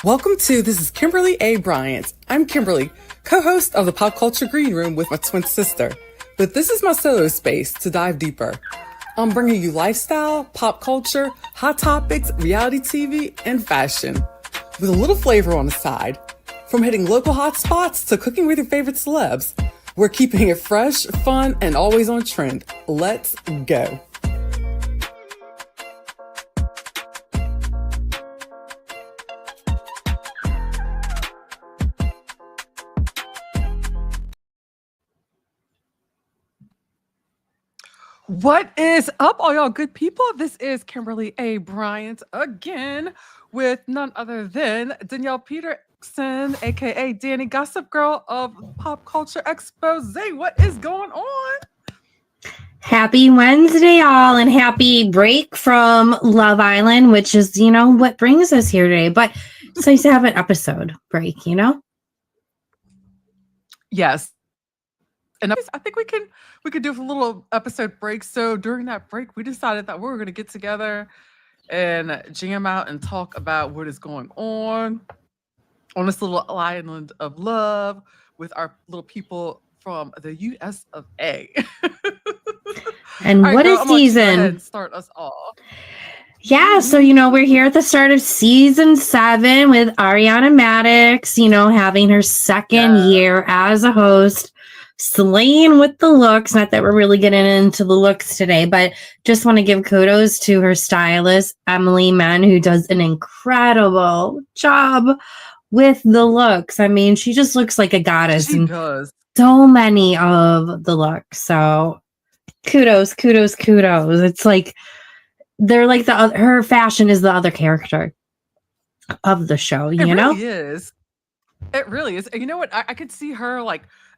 Welcome to This is Kimberly A Bryant. I'm Kimberly, co-host of the Pop Culture Green Room with my twin sister. But this is my solo space to dive deeper. I'm bringing you lifestyle, pop culture, hot topics, reality TV, and fashion, with a little flavor on the side. From hitting local hot spots to cooking with your favorite celebs, we're keeping it fresh, fun, and always on trend. Let's go. What is up, all y'all good people? This is Kimberly A Bryant again with none other than Danielle Peterson, aka DaniGossipGirl of Pop Culture Expose. What is going on? Happy Wednesday, all, and happy break from Love Island, which is, what brings us here today. But it's nice to have an episode break, Yes. And I think we could do a little episode break. So during that break, we decided that we were going to get together and jam out and talk about what is going on this little island of love with our little people from the US of A. And what a season. Start us off. Yeah, so, we're here at the start of season 7 with Ariana Madix, having her second year as a host. Slaying with the looks. Not that we're really getting into the looks today, but just want to give kudos to her stylist, Emily Mann, who does an incredible job with the looks. I mean, she just looks like a goddess. She does. So many of the looks. So kudos. It's like they're like her fashion is the other character of the show, It really is. It really is. And you know what? I could see her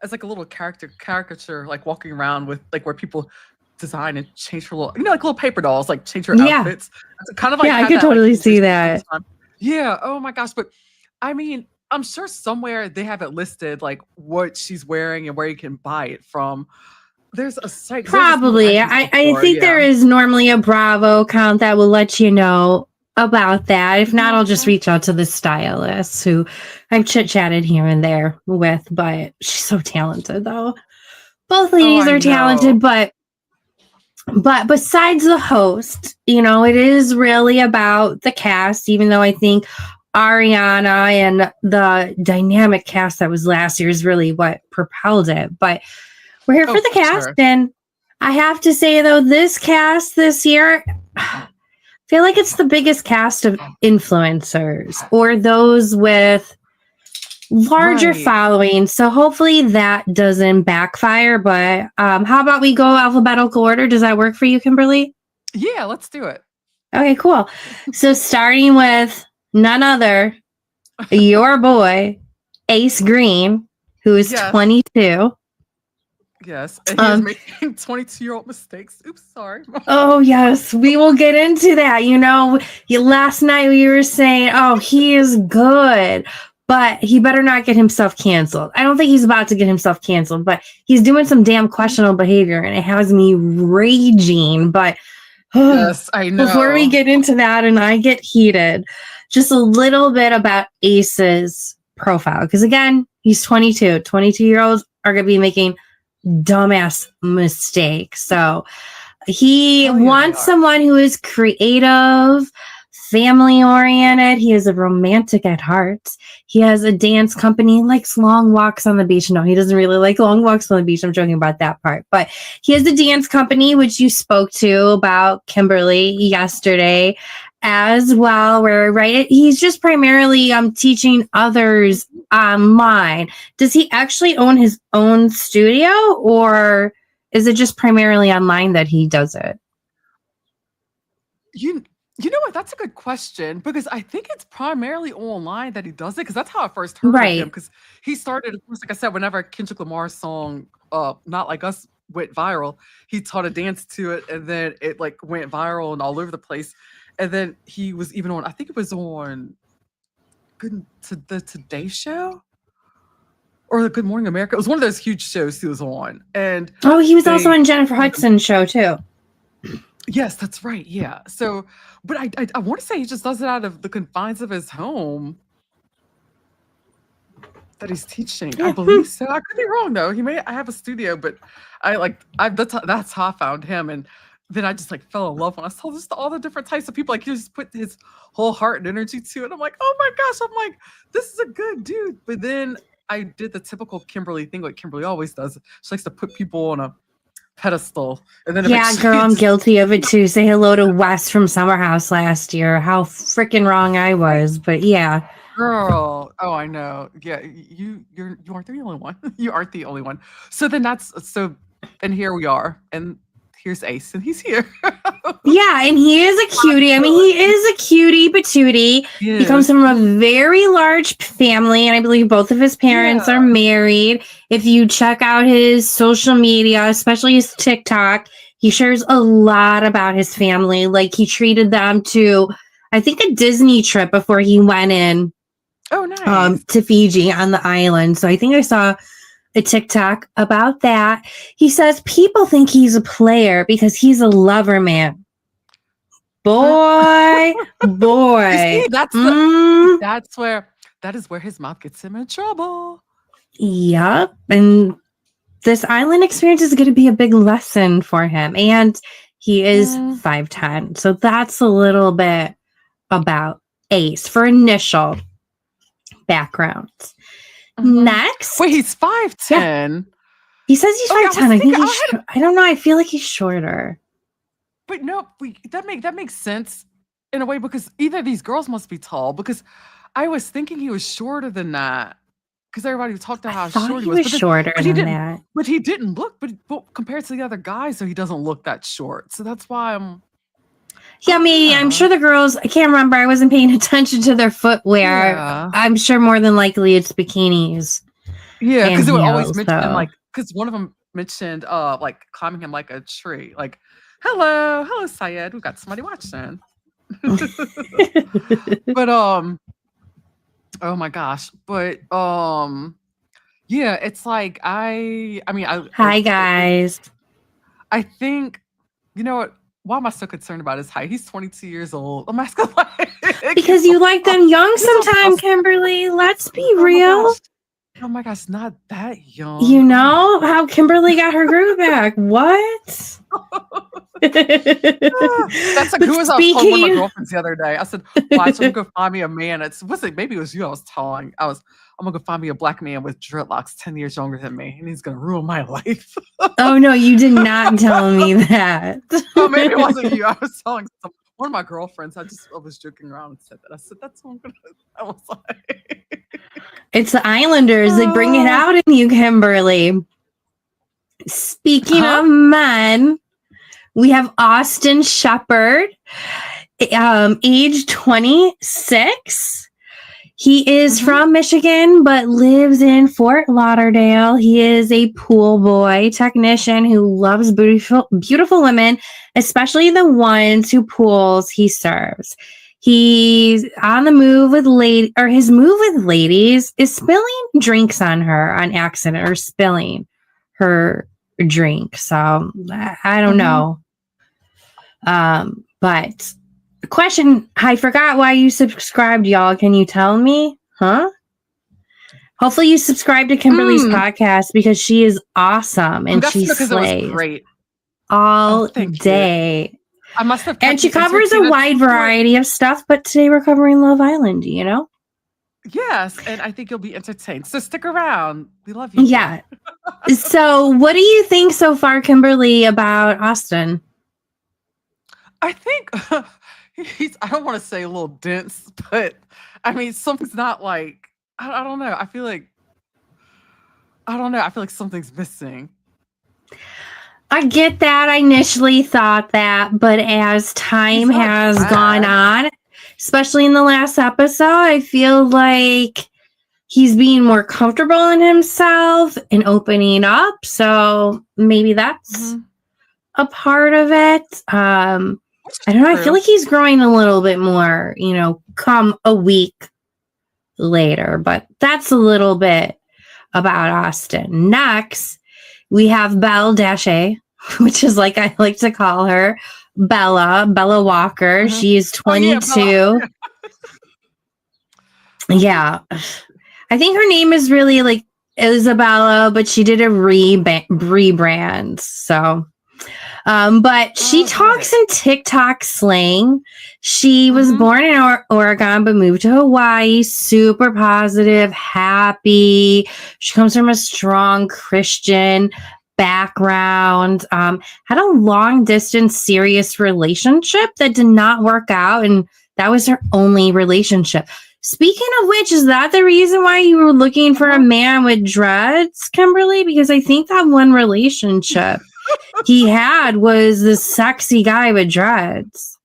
as a little caricature, walking around with where people design and change her little, like little paper dolls, change her outfits. It's kind of I could totally see that. Yeah. Oh my gosh. But I mean, I'm sure somewhere they have it listed, what she's wearing and where you can buy it from. There's a site. Probably. I think there is normally a Bravo account that will let you know about that. If not, I'll just reach out to the stylist who I've chit-chatted here and there with, but she's so talented though. Both ladies are talented, but besides the host, it is really about the cast, even though I think Ariana and the dynamic cast that was last year is really what propelled it. But we're here for the cast. Sure. And I have to say though, this cast this year, I feel like it's the biggest cast of influencers or those with larger followings. So hopefully that doesn't backfire. But how about we go alphabetical order? Does that work for you, Kimberly? Yeah, let's do it. Okay, cool. So starting with none other, your boy, Ace Green, who is 22. Yes, and he's making 22-year-old mistakes. Oops, sorry. Oh, yes, we will get into that. Last night we were saying, oh, he is good, but he better not get himself canceled. I don't think he's about to get himself canceled, but he's doing some damn questionable behavior, and it has me raging. But yes, I know. Before we get into that and I get heated, just a little bit about Ace's profile. Because, again, he's 22. 22-year-olds are going to be making dumbass mistake. So he wants someone who is creative, family oriented. He is a romantic at heart. He has a dance company, likes long walks on the beach. No, he doesn't really like long walks on the beach. I'm joking about that part. But he has a dance company, which you spoke to about Kimberly yesterday as well, where he's just primarily teaching others online. Does he actually own his own studio, or is it just primarily online that he does it? You know what? That's a good question, because I think it's primarily online that he does it, because that's how I first heard of him. Because he started, of course, like I said, whenever Kendrick Lamar's song "Not Like Us" went viral, he taught a dance to it, and then it went viral and all over the place. And then he was even on, I think it was on the Today Show or the Good Morning America. It was one of those huge shows he was on. And he was also on Jennifer Hudson's show too. Yes, that's right. Yeah. So, but I want to say he just does it out of the confines of his home. that he's teaching. Yeah. I believe so. I could be wrong though. I have a studio, but that's how I found him. And then I just like fell in love when I saw just all the different types of people. Like he just put his whole heart and energy to it. I'm like, oh my gosh. I'm like, this is a good dude. But then I did the typical Kimberly thing, like Kimberly always does. She likes to put people on a pedestal. And then girl, I'm guilty of it too. Say hello to Wes from Summer House last year. How freaking wrong I was. But yeah. Girl, oh, I know. Yeah, you aren't the only one. You aren't the only one. So then and here we are, and here's Ace, and he's here. Yeah, and he is a cutie. I mean, he is a cutie patootie. He comes from a very large family, and I believe both of his parents are married. If you check out his social media, especially his TikTok, he shares a lot about his family. Like he treated them to, I think, a Disney trip before he went in. Oh, nice. To Fiji on the island. So I think I saw a TikTok about that. He says people think he's a player because he's a lover man. Boy. See, that is where his mouth gets him in trouble. Yep. And this island experience is going to be a big lesson for him. And he is 5'10". So that's a little bit about Ace for initial background. Next. Wait, he's 5'10". Yeah. He says he's 5'10". I think I don't know. I feel like he's shorter. But no, that makes sense in a way because either these girls must be tall because I was thinking he was shorter than that because everybody talked about how short he was. Shorter than that. But he didn't look, but compared to the other guys, so he doesn't look that short. So that's why I'm. Yeah, I'm sure the girls, I can't remember. I wasn't paying attention to their footwear. Yeah. I'm sure more than likely it's bikinis. Yeah, because it would always mention because one of them mentioned like climbing him like a tree. Like, hello, Syed. We've got somebody watching. But oh my gosh. But yeah, it's like hi guys. I think you know what. Why am I so concerned about his height? He's 22 years old. I'm asking like because you like them young sometime, Kimberly. Let's be real. Oh my gosh, not that young. You know how Kimberly got her groove back. What? That's like who was I was telling one of my girlfriends the other day. I said, watch, I'm gonna go find me a man. Maybe it was you I was telling. I'm gonna go find me a black man with dreadlocks 10 years younger than me, and he's gonna ruin my life. Oh no, you did not tell me that. Oh, maybe it wasn't you. I was telling one of my girlfriends. I was joking around and said that. I said, that's what I'm gonna I was like it's the Islanders. They bring it out in you, Kimberly. Speaking of men, we have Austin Shepard, age 26. He is from Michigan, but lives in Fort Lauderdale. He is a pool boy technician who loves beautiful women, especially the ones who pools he serves. He's on the move with his move with ladies is spilling drinks on her on accident or spilling her drink. So I don't know. But question, I forgot why you subscribed, y'all. Can you tell me? Huh? Hopefully you subscribe to Kimberly's podcast because she is awesome and she slays. It was great. All day. You. I must have. And she covers a wide variety of stuff, but today we're covering Love Island, you know? Yes, and I think you'll be entertained. So stick around. We love you. Yeah. So what do you think so far, Kimberly, about Austin? I think I don't want to say a little dense, but I mean, something's not like, I don't know. I feel like something's missing. I get that. I initially thought that, but as time has gone on, especially in the last episode, I feel like he's being more comfortable in himself and opening up. So maybe that's a part of it. I don't know. I feel like he's growing a little bit more, come a week later, but that's a little bit about Austin. Next, we have Belle-A, which is like I like to call her, Bella Walker. She is 22. Yeah. I think her name is really like Isabella, but she did a rebrand. So, but she talks in TikTok slang. She was born in Oregon, but moved to Hawaii. Super positive, happy. She comes from a strong Christian background. Had a long distance serious relationship that did not work out, and that was her only relationship. Speaking of which, is that the reason why you were looking for a man with dreads, Kimberly? Because I think that one relationship he had was this sexy guy with dreads.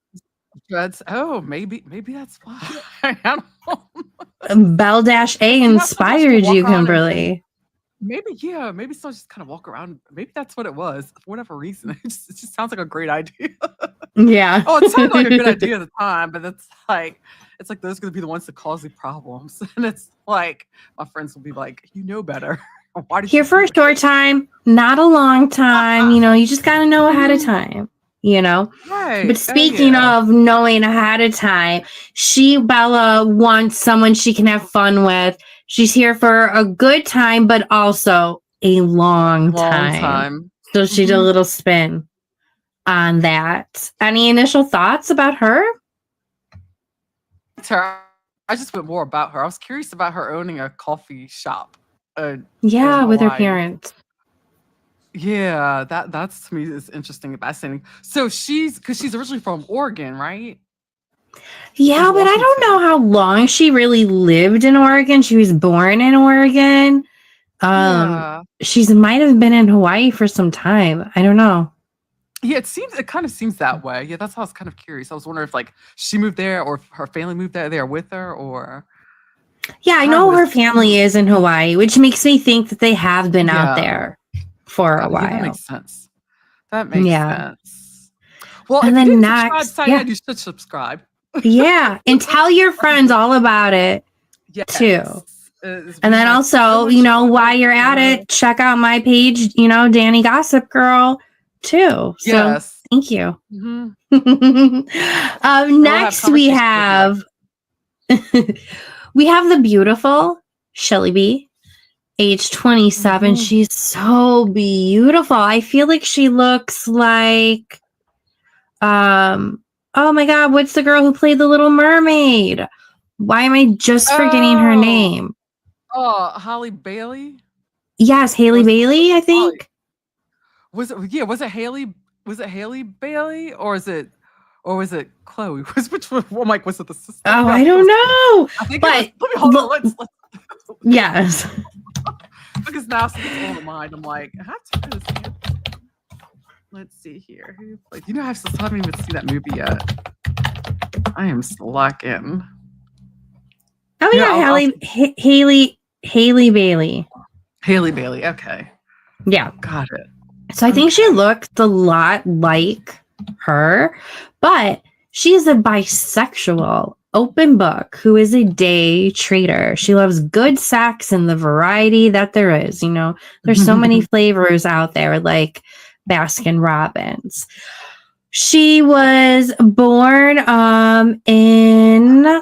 Dreads. Oh, maybe that's why. I don't know. Bell-A inspired you, Kimberly. Maybe someone just kind of walk around. Maybe that's what it was. For whatever reason, it just sounds like a great idea. Yeah. Oh, it sounded like a good idea at the time, but it's like those are going to be the ones that cause the problems. And it's like my friends will be like, you know better. Why did Here for a short time, not a long time. You just got to know ahead of time. Right. But speaking of knowing ahead of time, Bella wants someone she can have fun with. She's here for a good time, but also a long time. So she did a little spin on that. Any initial thoughts about her? I just went more about her. I was curious about her owning a coffee shop. With her parents. Yeah, that's to me is interesting and fascinating. So because she's originally from Oregon, right? Yeah, but I don't know how long she really lived in Oregon. She was born in Oregon. She might have been in Hawaii for some time. I don't know. Yeah, it kind of seems that way. Yeah, that's how I was kind of curious. I was wondering if like she moved there or if her family moved there with her or. Yeah, I know her family is in Hawaii, which makes me think that they have been out there for a while. Yeah, that makes sense. Sense. Well, and if then you next, subscribe, you should subscribe. Yeah, and tell your friends all about it too. And then also, while you're at it, check out my page, DaniGossipGirl too. So thank you. Next we have the beautiful Shelly B, age 27. She's so beautiful. I feel like she looks like oh my God, what's the girl who played the Little Mermaid? Why am I just forgetting her name? Oh, Halle Bailey? Yes, Halle Bailey, I think. Was it Halle Bailey or was it Chloe? Which one? Oh, Mike, was it the sister? Oh, I don't know. I think hold on, let's yes. Because now it's on mind. I'm like, how to do this? Let's see here. I haven't even seen that movie yet. I am slacking. Oh yeah, Halle Bailey. Halle Bailey. Okay. Yeah, got it. So I think she looked a lot like her, but she is a bisexual open book who is a day trader. She loves good sex and the variety that there is. There's so many flavors out there, like Baskin Robbins. She was born in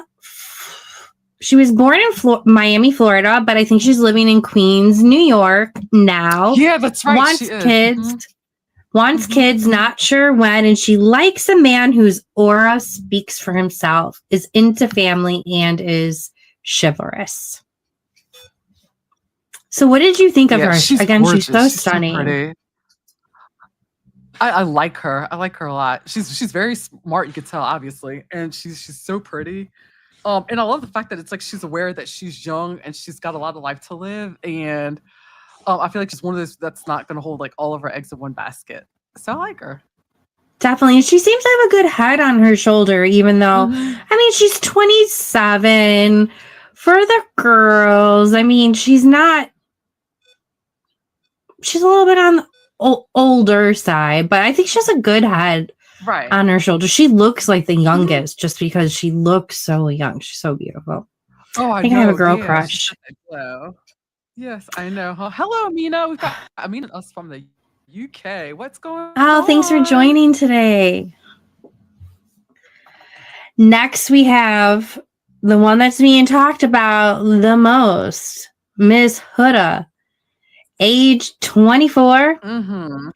Miami, Florida, but I think she's living in Queens, New York now. Yeah, that's right. Wants kids, not sure when, and she likes a man whose aura speaks for himself, is into family, and is chivalrous. So what did you think of her? Again, gorgeous. She's so stunning. So pretty. I like her. I like her a lot. She's very smart, you could tell, obviously. And she's so pretty. And I love the fact that it's like she's aware that she's young and she's got a lot of life to live. And I feel like she's one of those that's not going to hold like all of her eggs in one basket. So I like her. Definitely. She seems to have a good head on her shoulder, even though, I mean, she's 27. For the girls, I mean, she's a little bit on the older side, but I think she has a good head on her shoulder. She looks like the youngest just because she looks so young. She's so beautiful. Oh, I think I have a girl crush. Yes, I know. Hello, Amina. We've got Amina and us from the UK. What's going on? Oh, thanks for joining today. Next, we have the one that's being talked about the most, Miss Huda, age 24. Mm-hmm.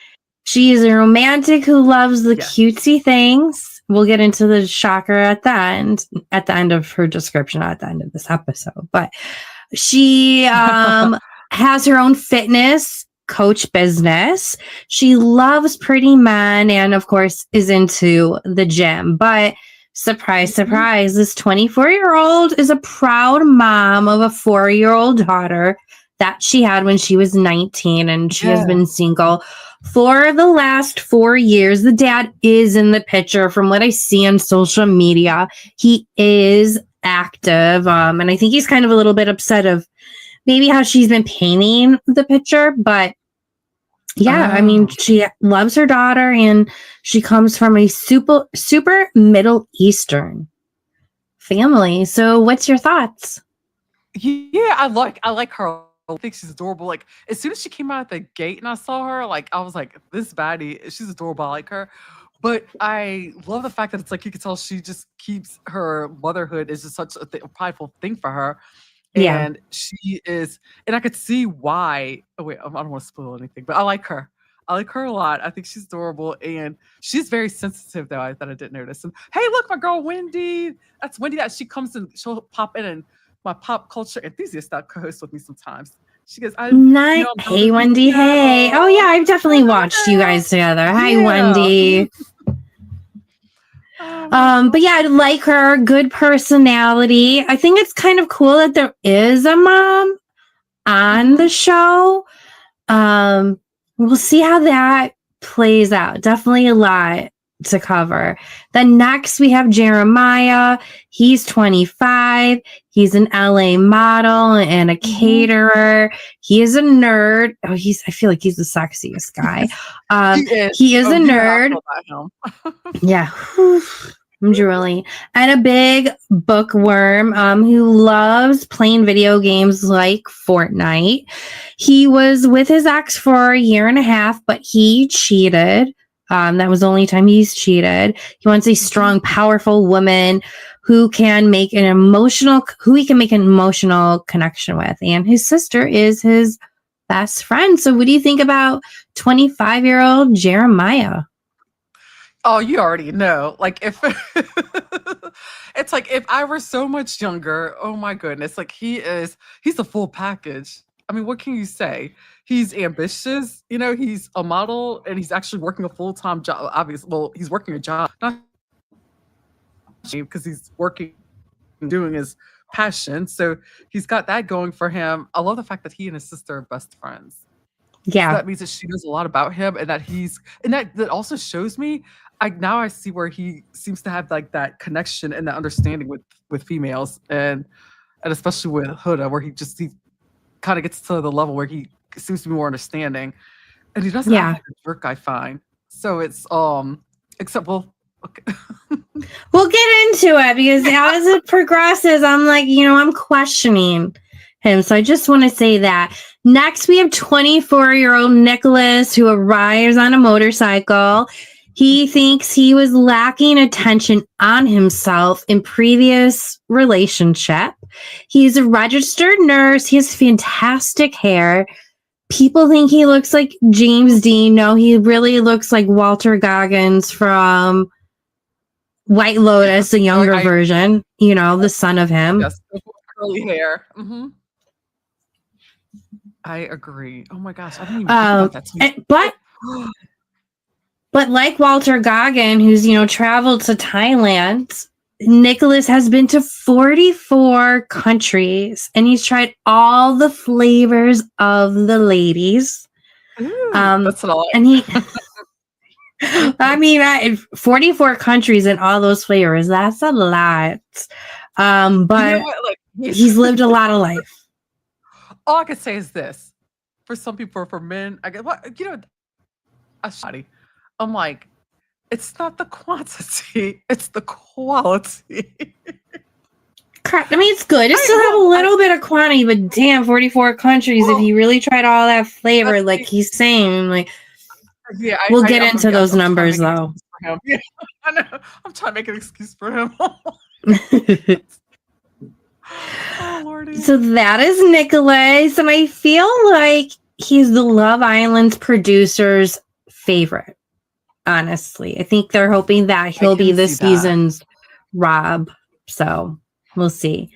She is a romantic who loves the Yes. cutesy things. We'll get into the shocker at the end of her description, at the end of this episode. But she has her own fitness coach business. She loves pretty men and, of course, is into the gym. But surprise, surprise, this 24-year-old is a proud mom of a 4-year-old daughter that she had when she was 19, and she has been single for the last 4 years. The dad is in the picture from what I see on social media. He is active. And I think he's kind of a little bit upset of maybe how she's been painting the picture. But yeah, I mean, she loves her daughter, and she comes from a super Middle Eastern family. So what's your thoughts? Yeah, I like her. I think she's adorable. Like, as soon as she came out at the gate and I saw her, like, I was like, this baddie, she's adorable. I like her. But I love the fact that it's like you can tell she just keeps her motherhood is just such a prideful thing for her. Yeah. And she is, and I could see why. Oh, wait, I don't want to spoil anything, but I like her. I like her a lot. I think she's adorable, and she's very sensitive, though. I thought I didn't notice. And hey, look, my girl Wendy. That's Wendy. That she comes and she'll pop in, and my pop culture enthusiast that co-hosts with me sometimes. She goes, Hey, Wendy. Hey. Oh, yeah, I've definitely watched you guys together. Hi, Wendy. But yeah, I like her. Good personality. I think it's kind of cool that there is a mom on the show. We'll see how that plays out. Definitely a lot to cover. Then next we have Jeremiah. He's 25. He's an LA model and a caterer. He is a nerd. Oh, I feel like he's the sexiest guy. He is a nerd. Yeah. I'm drooling. And a big bookworm who loves playing video games like Fortnite. He was with his ex for 1.5 years, but he cheated. That was the only time he's cheated. He wants a strong, powerful woman who he can make an emotional connection with. And his sister is his best friend. So what do you think about 25-year-old Jeremiah? Oh, you already know. Like, if it's like if I were so much younger, oh my goodness. Like, he's a full package. I mean, what can you say? He's ambitious, he's a model, and he's actually working a full-time job. Obviously, well, he's working a job, not because he's working, doing his passion. So he's got that going for him. I love the fact that he and his sister are best friends. Yeah. So that means that she knows a lot about him, and that also shows me, I see where he seems to have like that connection and that understanding with females, and especially with Huda, where he kind of gets to the level where he seems to be more understanding, and he doesn't act like a jerk, I find. So it's except okay. We'll get into it, because as it progresses, I'm like, I'm questioning him. So I just want to say that. Next, we have 24-year-old Nicholas, who arrives on a motorcycle. He thinks he was lacking attention on himself in previous relationship. He's a registered nurse. He has fantastic hair. People think he looks like James Dean. No, he really looks like Walter Goggins from White Lotus, the younger version. The son of him. Yes, curly hair. Mm-hmm. I agree. Oh my gosh, I didn't even think about that. But like Walter Goggin, who's traveled to Thailand, Nicholas has been to 44 countries, and he's tried all the flavors of the ladies. That's a lot. And he, 44 countries and all those flavors. That's a lot. But he's lived a lot of life. All I could say is this: for some people, for men, I guess I'm like, it's not the quantity, it's the quality. Correct. I mean, it's good. It still have a little bit of quantity, but damn, 44 countries. If you really tried all that flavor, like he's saying, like, we'll get into those numbers though. Yeah, I know. I'm trying to make an excuse for him. Lordy. So that is Nicholas, and I feel like he's the Love Island's producer's favorite. Honestly, I think they're hoping that he'll be this season's Rob. So we'll see.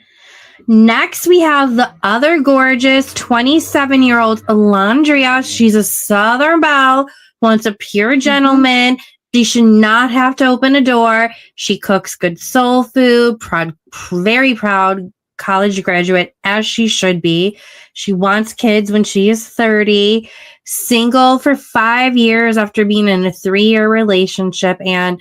Next, we have the other gorgeous 27-year-old Alondria. She's a Southern belle, wants a pure gentleman. She should not have to open a door. She cooks good soul food, very proud college graduate, as she should be. She wants kids when she is 30, single for 5 years after being in a 3-year relationship, and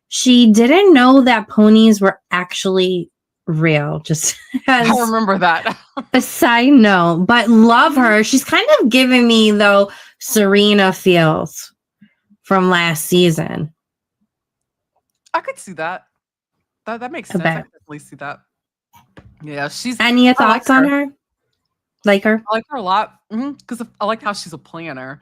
she didn't know that ponies were actually real. Just as I remember that. a side note, but love her. She's kind of giving me, though, Serena feels from last season. I could see that. That makes sense. I can definitely see that. Yeah, she's. Any thoughts on her? Like her? I like her a lot because I like how she's a planner,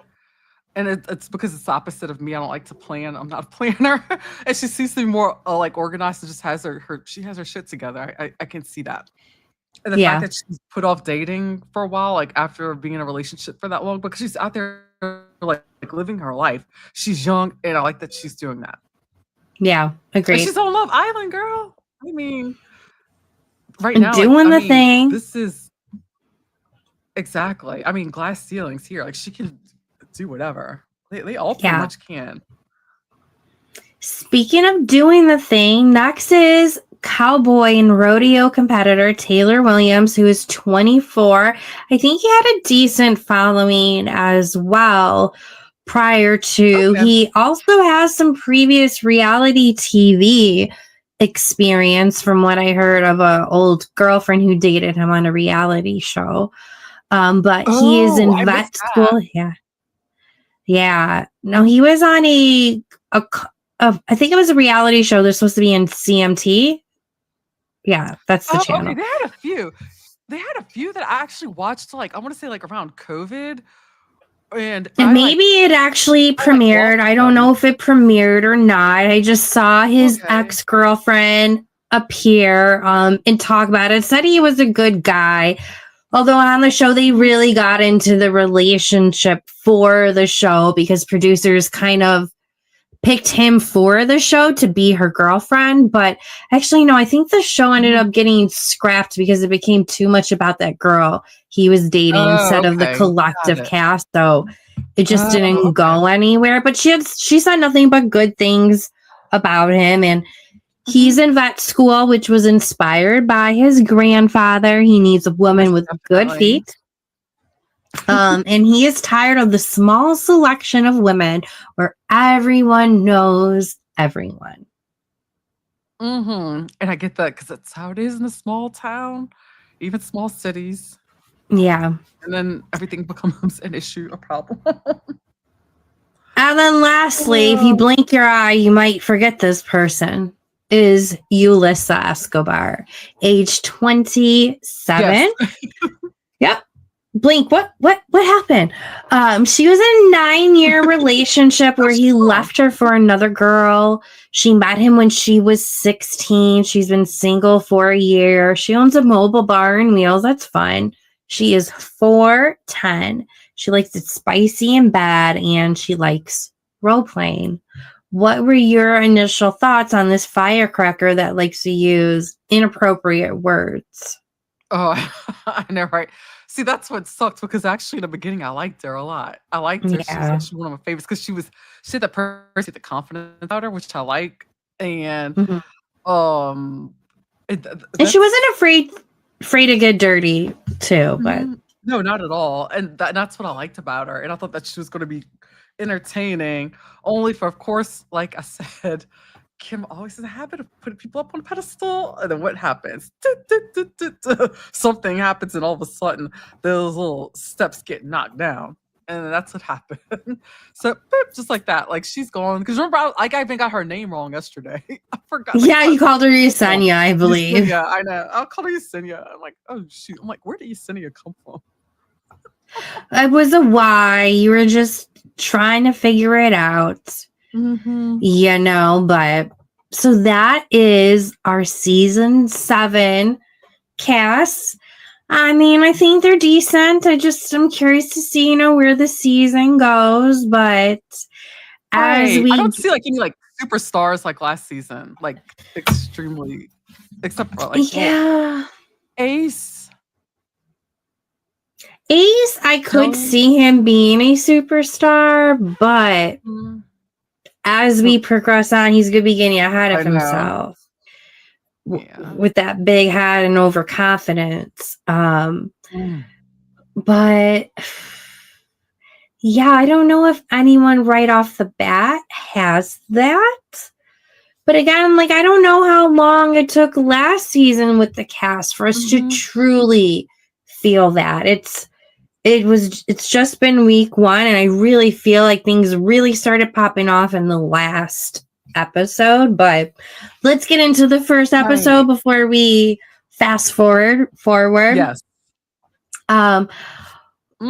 and it's because it's the opposite of me. I don't like to plan. I'm not a planner, and she seems to be more like organized and just has she has her shit together. I can see that, and the fact that she's put off dating for a while, like after being in a relationship for that long, because she's out there like living her life. She's young, and I like that she's doing that. Yeah, agreed. And she's on Love Island, girl. I mean, right now, doing the thing. This is exactly. I mean, glass ceilings here. Like she can do whatever. They all pretty much can. Speaking of doing the thing, next is cowboy and rodeo competitor Taylor Williams, who is 24. I think he had a decent following as well prior to. He also has some previous reality TV experience from what I heard of an old girlfriend who dated him on a reality show. But he is in vet school. Yeah. No, he was on I think it was a reality show. They're supposed to be in CMT. Yeah, that's the channel. Okay. They had a few that I actually watched, like, I want to say like around COVID. And maybe it actually premiered. I don't know if it premiered or not. I just saw his ex-girlfriend appear and talk about it. Said he was a good guy. Although on the show, they really got into the relationship for the show because producers kind of picked him for the show to be her girlfriend. But actually, no, I think the show ended up getting scrapped because it became too much about that girl he was dating instead of the collective cast. So it just didn't go anywhere. But she said nothing but good things about him. And he's in vet school, which was inspired by his grandfather. He needs a woman with good feet. And he is tired of the small selection of women where everyone knows everyone. And I get that because that's how it is in a small town, even small cities. Yeah. And then everything becomes an issue, a problem. And then lastly, if you blink your eye, you might forget this person, is Yulissa Escobar, age 27. Yes. Yep. Blink. What happened? She was in a 9-year relationship where he left her for another girl. She met him when she was 16. She's been single for a year. She owns a mobile bar in Wheels. That's fun. She is 4'10". She likes it spicy and bad, and she likes role playing. What were your initial thoughts on this firecracker that likes to use inappropriate words? Oh, I know, right? See, that's what sucks because actually in the beginning I liked her a lot. I liked her. She was actually one of my favorites because she had the person, the confidence about her, which I like. And and she wasn't afraid to get dirty too, but no, not at all. And that's what I liked about her. And I thought that she was going to be entertaining, only for, of course, like I said, Kim always has a habit of putting people up on a pedestal, and then what happens? Something happens, and all of a sudden, those little steps get knocked down, and that's what happened. So, just like that, like she's gone. Because remember, I even got her name wrong yesterday. I forgot. Yeah, you called her Yesenia, I believe. Yeah, I know. I'll call her Yesenia. I'm like, oh shoot. I'm like, where did Yesenia come from? It was a why. You were just trying to figure it out. You know, but so that is our season 7 cast. I mean, I think they're decent. I'm curious to see, where the season goes. But as Right. I we, don't see like any like superstars like last season, like extremely, except for like yeah, Ace. Ace, I could Joey. see him being a superstar, but as we progress on, he's going to be getting ahead of himself with that big head and overconfidence. But yeah, I don't know if anyone right off the bat has that. But again, like, I don't know how long it took last season with the cast for us to truly feel that. It's just been week 1, and I really feel like things really started popping off in the last episode. But let's get into the first episode before we fast forward. Yes.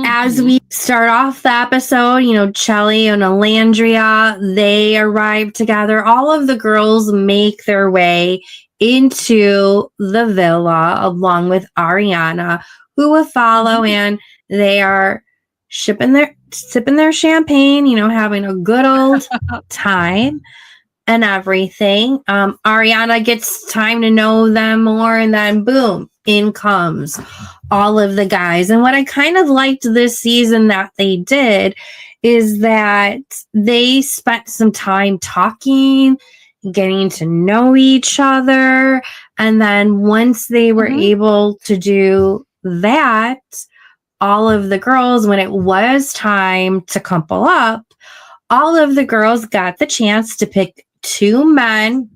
As we start off the episode, Chelly and Alandria, they arrive together. All of the girls make their way into the villa along with Ariana, who will follow, and they are sipping their champagne, having a good old time and everything. Ariana gets time to know them more, and then boom, in comes all of the guys. And what I kind of liked this season that they did is that they spent some time talking, getting to know each other. And then once they were able to do that, all of the girls, when it was time to couple up, all of the girls got the chance to pick 2 men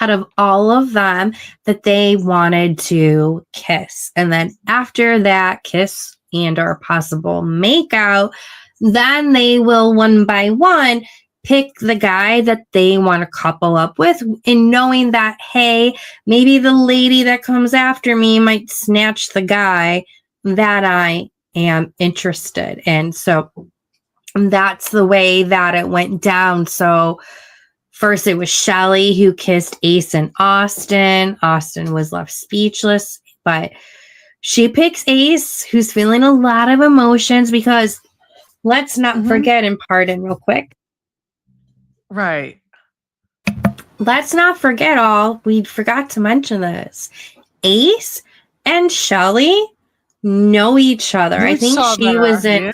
out of all of them that they wanted to kiss. And then after that kiss and or possible makeout, then they will one by one pick the guy that they want to couple up with, and knowing that, hey, maybe the lady that comes after me might snatch the guy that I am interested in. So that's the way that it went down. So first, it was Shelly who kissed Ace and Austin. Austin was left speechless, but she picks Ace, who's feeling a lot of emotions, because let's not forget, and pardon real quick. Right. Let's not forget we forgot to mention this. Ace and Shelly know each other. I think she was in...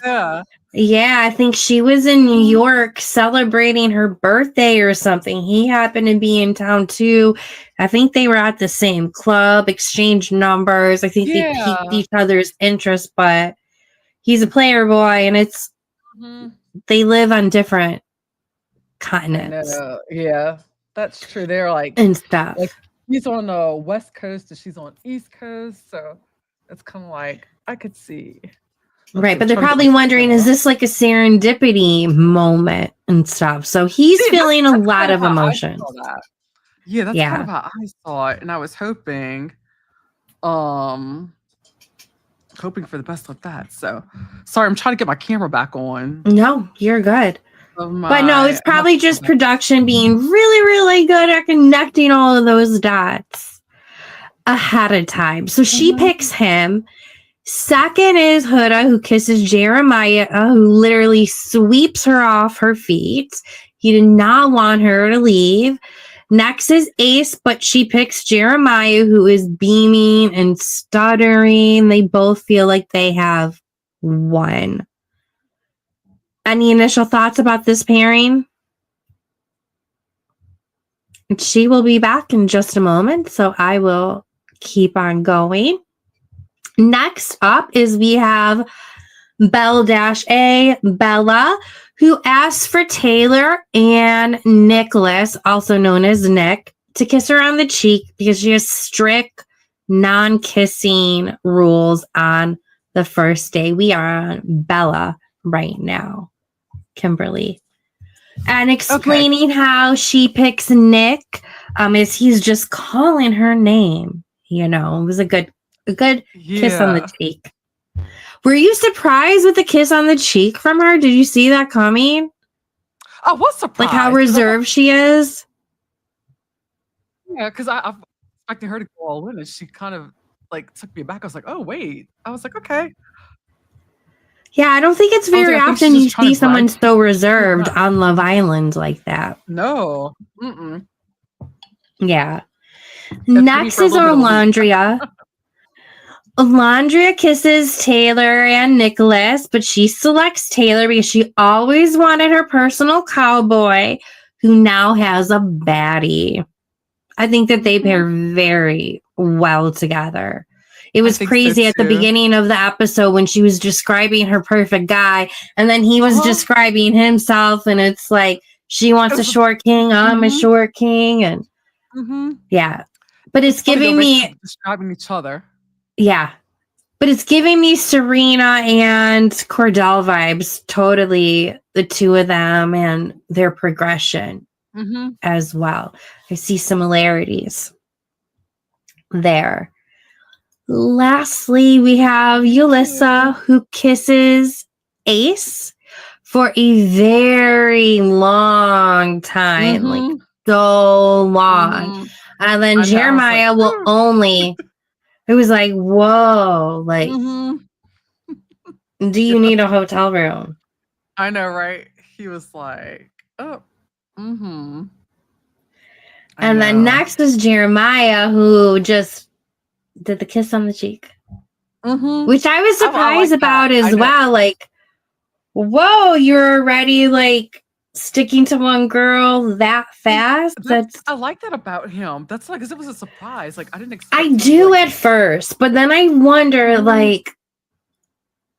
Yeah, I think she was in New York celebrating her birthday or something. He happened to be in town too. I think they were at the same club, exchanged numbers. I think they piqued each other's interest, but he's a player boy, and it's they live on different continents. Yeah, that's true. They're like and stuff. Like, he's on the West Coast and she's on East Coast, so it's kind of like I could see. Right, but they're probably wondering, is this like a serendipity moment and stuff? So he's feeling a lot of emotions. Yeah, that's kind of how I saw it, and I was hoping for the best with that. So, sorry, I'm trying to get my camera back on. No, you're good. But no, it's probably just production being really, really good at connecting all of those dots ahead of time. So she picks him. Second is Huda, who kisses Jeremiah, who literally sweeps her off her feet. He did not want her to leave. Next is Ace, but she picks Jeremiah, who is beaming and stuttering. They both feel like they have won. Any initial thoughts about this pairing? She will be back in just a moment, so I will keep on going. Next up is we have Belle-A, Bella, who asks for Taylor and Nicholas, also known as Nick, to kiss her on the cheek because she has strict non-kissing rules on the first day. We are on Bella right now, Kimberly. And explaining how she picks Nick is he's just calling her name. It was a good kiss on the cheek. Were you surprised with the kiss on the cheek from her? Did you see that coming? I was surprised. Like how reserved she is? Yeah, because I expected her to go all in, and she kind of like took me back. I was like, oh wait. I was like, okay. Yeah, I don't think it's very often you see someone so reserved on Love Island like that. No. Mm-mm. Yeah. Next is Alondria. Alondria kisses Taylor and Nicholas, but she selects Taylor because she always wanted her personal cowboy, who now has a baddie. I think that they pair very well together. It was crazy at the beginning of the episode when she was describing her perfect guy, and then he was describing himself, and it's like, she wants a short king, I'm a short king, and yeah. But it's giving me describing each other. Yeah. But it's giving me Serena and Cordell vibes, totally, the two of them and their progression as well. I see similarities there. Lastly, we have Yulissa, who kisses Ace for a very long time, like so long. And then Jeremiah will only... It was like, whoa, like, do you need a hotel room? I know, right? He was like, oh, And then next is Jeremiah, who just did the kiss on the cheek, which I was surprised about as well. Like, whoa, you're already like sticking to one girl that fast. I like that about him. That's like, because it was a surprise. Like, I didn't expect. I do at first, but then I wonder, like,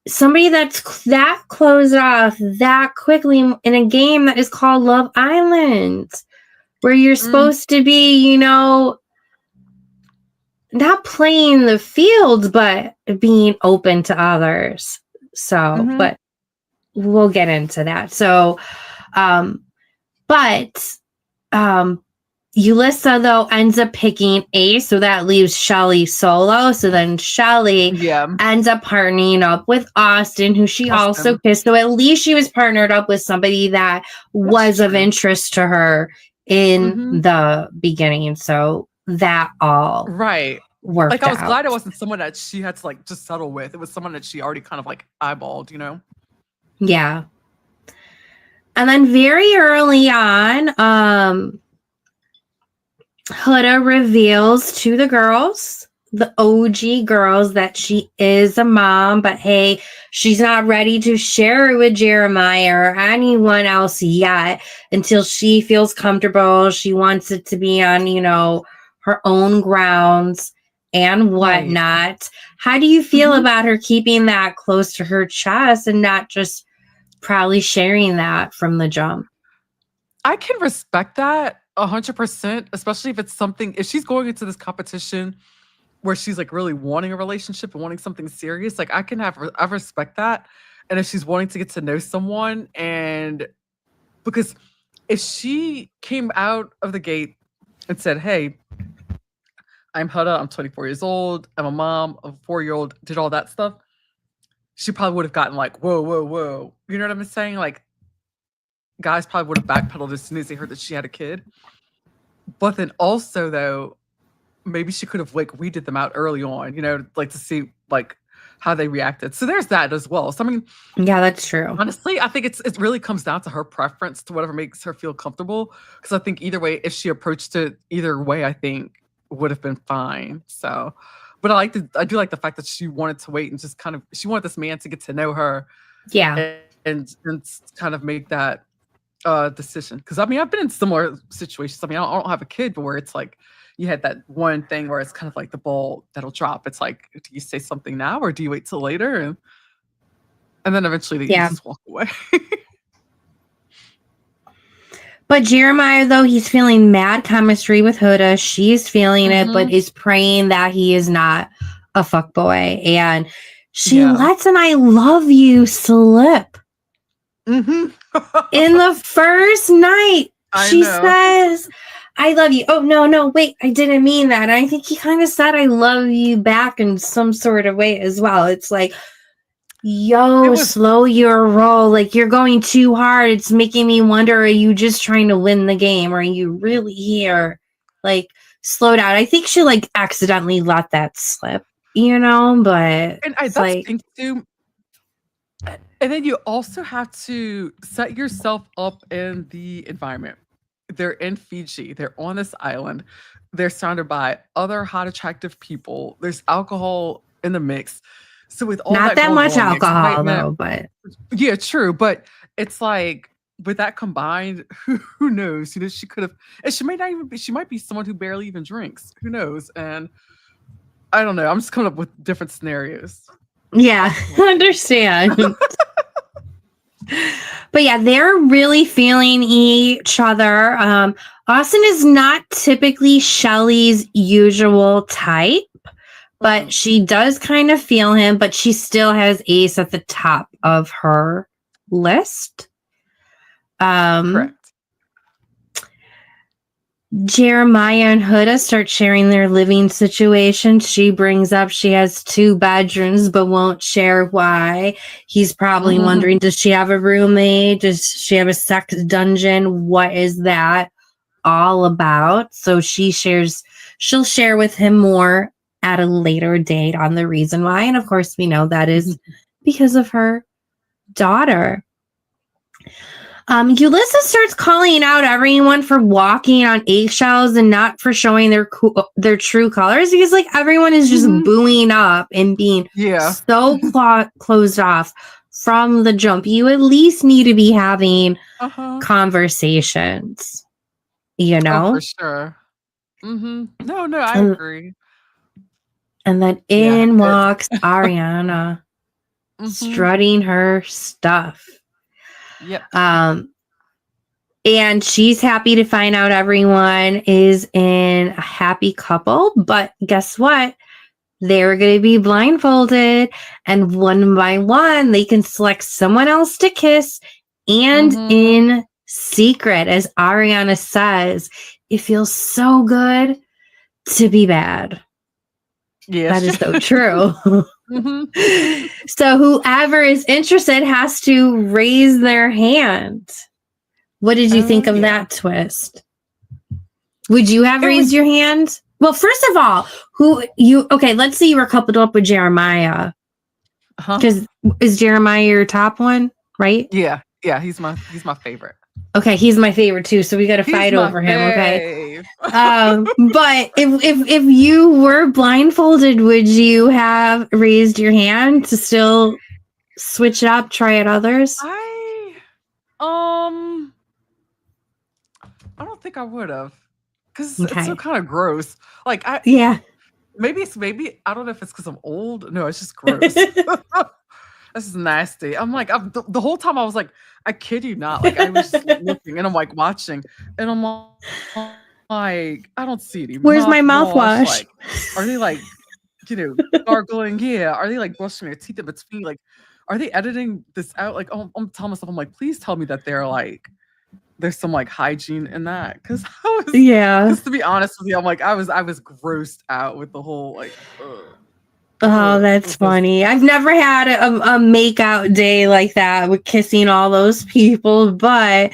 somebody that's that closed off that quickly in a game that is called Love Island, where you're supposed to be, you know, not playing the field, but being open to others. So, but we'll get into that. So, Yulissa, though, ends up picking Ace, so that leaves Shelly solo. So then Shelly ends up partnering up with Austin, who she also kissed. So at least she was partnered up with somebody that was of interest to her in the beginning. So that all worked Like, I was out. glad it wasn't someone that she had to like just settle with. It was someone that she already kind of like eyeballed, you know? Yeah. And then very early on, Huda reveals to the girls, the OG girls, that she is a mom, but hey, she's not ready to share it with Jeremiah or anyone else yet until she feels comfortable. She wants it to be on, you know, her own grounds and whatnot. How do you feel about her keeping that close to her chest and not just proudly sharing that from the jump? I can respect that 100%, especially if it's something, if she's going into this competition where she's like really wanting a relationship and wanting something serious, like I respect that. And if she's wanting to get to know someone, and because if she came out of the gate and said, hey, I'm Huda, I'm 24 years old, I'm a mom of a 4-year-old, did all that stuff, she probably would have gotten like, whoa, whoa, whoa. You know what I'm saying? Like, guys probably would have backpedaled as soon as they heard that she had a kid. But then also, though, maybe she could have like weeded them out early on, you know, like to see like how they reacted. So there's that as well. So I mean, yeah, that's true. Honestly, I think it really comes down to her preference to whatever makes her feel comfortable. Because I think either way, if she approached it either way, I think would have been fine. So, but I do like the fact that she wanted to wait and just kind of, she wanted this man to get to know her, and kind of make that decision. Because I mean, I've been in similar situations. I mean, I don't have a kid, but where it's like you had that one thing where it's kind of like the ball that'll drop. It's like, do you say something now or do you wait till later? And then eventually they just walk away. But Jeremiah, though, he's feeling mad chemistry with Huda. She's feeling it, but is praying that he is not a fuckboy. And she lets an I love you slip. In the first night, she says, I love you. Oh, no, wait, I didn't mean that. And I think he kind of said, I love you back in some sort of way as well. It's like, yo, slow your roll. Like, you're going too hard. It's making me wonder, are you just trying to win the game? Or are you really here? Like, slow down. I think she, like, accidentally let that slip. but And it's that's like, thing too. And then you also have to set yourself up in the environment. They're in Fiji. They're on this island. They're surrounded by other hot, attractive people. There's alcohol in the mix. So with all not that that going much on, the alcohol excitement, though, but yeah, true. But it's like with that combined, who knows? She could have, and she may not even be. She might be someone who barely even drinks. Who knows? And I don't know. I'm just coming up with different scenarios. yeah, understand. But yeah, they're really feeling each other. Austin is not typically Shelly's usual type, but she does kind of feel him, but she still has Ace at the top of her list. Correct. Jeremiah and Huda start sharing their living situation. She brings up she has 2 bedrooms, but won't share why. He's probably wondering, does she have a roommate? Does she have a sex dungeon? What is that all about? So she'll share with him more at a later date on the reason why. And of course, we know that is because of her daughter. Ulysses starts calling out everyone for walking on eggshells and not for showing their true colors, because like everyone is just booing up and being so closed off from the jump. You at least need to be having conversations, Oh, for sure. No, I agree. And then in walks Ariana, strutting her stuff. Yep. And she's happy to find out everyone is in a happy couple. But guess what? They're going to be blindfolded. And one by one, they can select someone else to kiss. And in secret, as Ariana says, it feels so good to be bad. Yes. That is so true. So whoever is interested has to raise their hand. What did you think of that twist? Would you have raised your hand? Well, first of all, let's say you were coupled up with Jeremiah. Because is Jeremiah your top one, right? Yeah, he's my favorite. Okay, he's my favorite too, so we got to fight over him, okay? But if you were blindfolded, would you have raised your hand to still switch it up, try at others? I don't think I would have, because it's so kind of gross. Like maybe I don't know if it's because I'm old. No, it's just gross. This is nasty. I'm like, the whole time I was like, I kid you not. Like, I was just looking and I'm like watching, and I'm like, I don't see any. Where's my mouthwash? Like, are they like, gargling? Yeah. Are they like brushing their teeth in between? Like, are they editing this out? Like, I'm telling myself, I'm like, please tell me that they're like, there's some like hygiene in that, because because to be honest with you, I'm like, I was grossed out with the whole like. Oh, that's funny. I've never had a make-out day like that with kissing all those people, but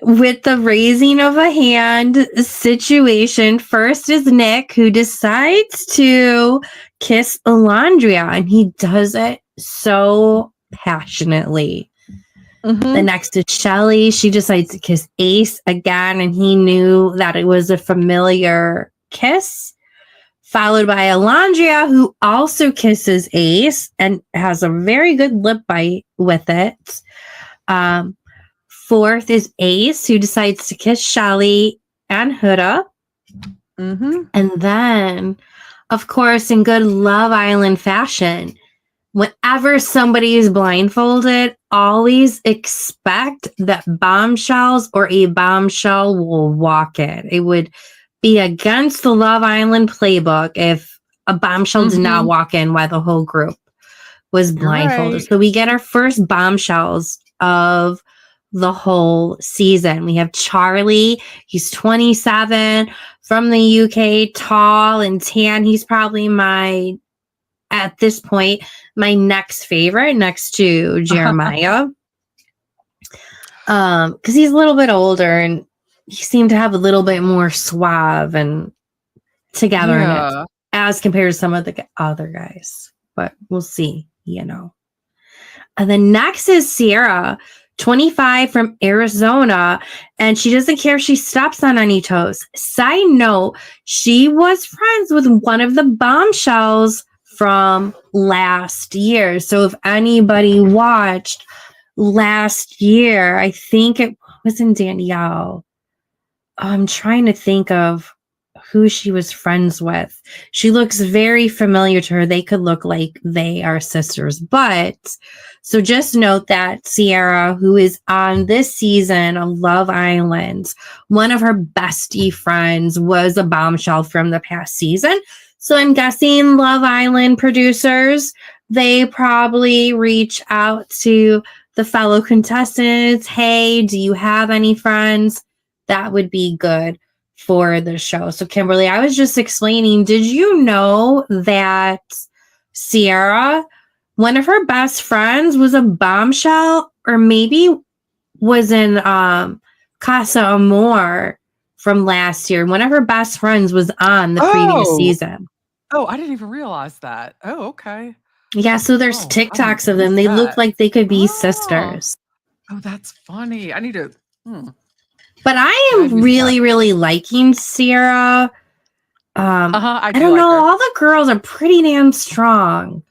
with the raising of a hand situation, first is Nick, who decides to kiss Alondria, and he does it so passionately. The next is Shelly. She decides to kiss Ace again, and he knew that it was a familiar kiss. Followed by Alondria, who also kisses Ace and has a very good lip bite with it. Fourth is Ace, who decides to kiss Shelly and Huda. And then, of course, in good Love Island fashion, whenever somebody is blindfolded, always expect that Bombshells or a bombshell will walk in. It would be against the Love Island playbook if a bombshell did not walk in while the whole group was blindfolded. So we get our first bombshells of the whole season. We have Charlie. He's 27, from the UK, tall and tan. He's probably at this point, my next favorite next to Jeremiah. Because he's a little bit older and he seemed to have a little bit more suave and togetherness as compared to some of the other guys. But we'll see, And then next is Sierra, 25 from Arizona, and she doesn't care if she steps on any toes. Side note, she was friends with one of the Bombshells from last year. So if anybody watched last year, I think it was in Danielle. I'm trying to think of who she was friends with. She looks very familiar to her. They could look like they are sisters. But so just note that Sierra, who is on this season of Love Island, one of her bestie friends was a Bombshell from the past season. So I'm guessing Love Island producers, they probably reach out to the fellow contestants. Hey, do you have any friends? That would be good for the show. So Kimberly, I was just explaining, did you know that Sierra, one of her best friends was a Bombshell, or maybe was in Casa Amor from last year? One of her best friends was on the previous season. Oh, I didn't even realize that. Oh, okay. Yeah, so there's TikToks of them. They look like they could be sisters. Oh, that's funny. I need to... But I am really, really liking Sierra. I don't know. All the girls are pretty damn strong,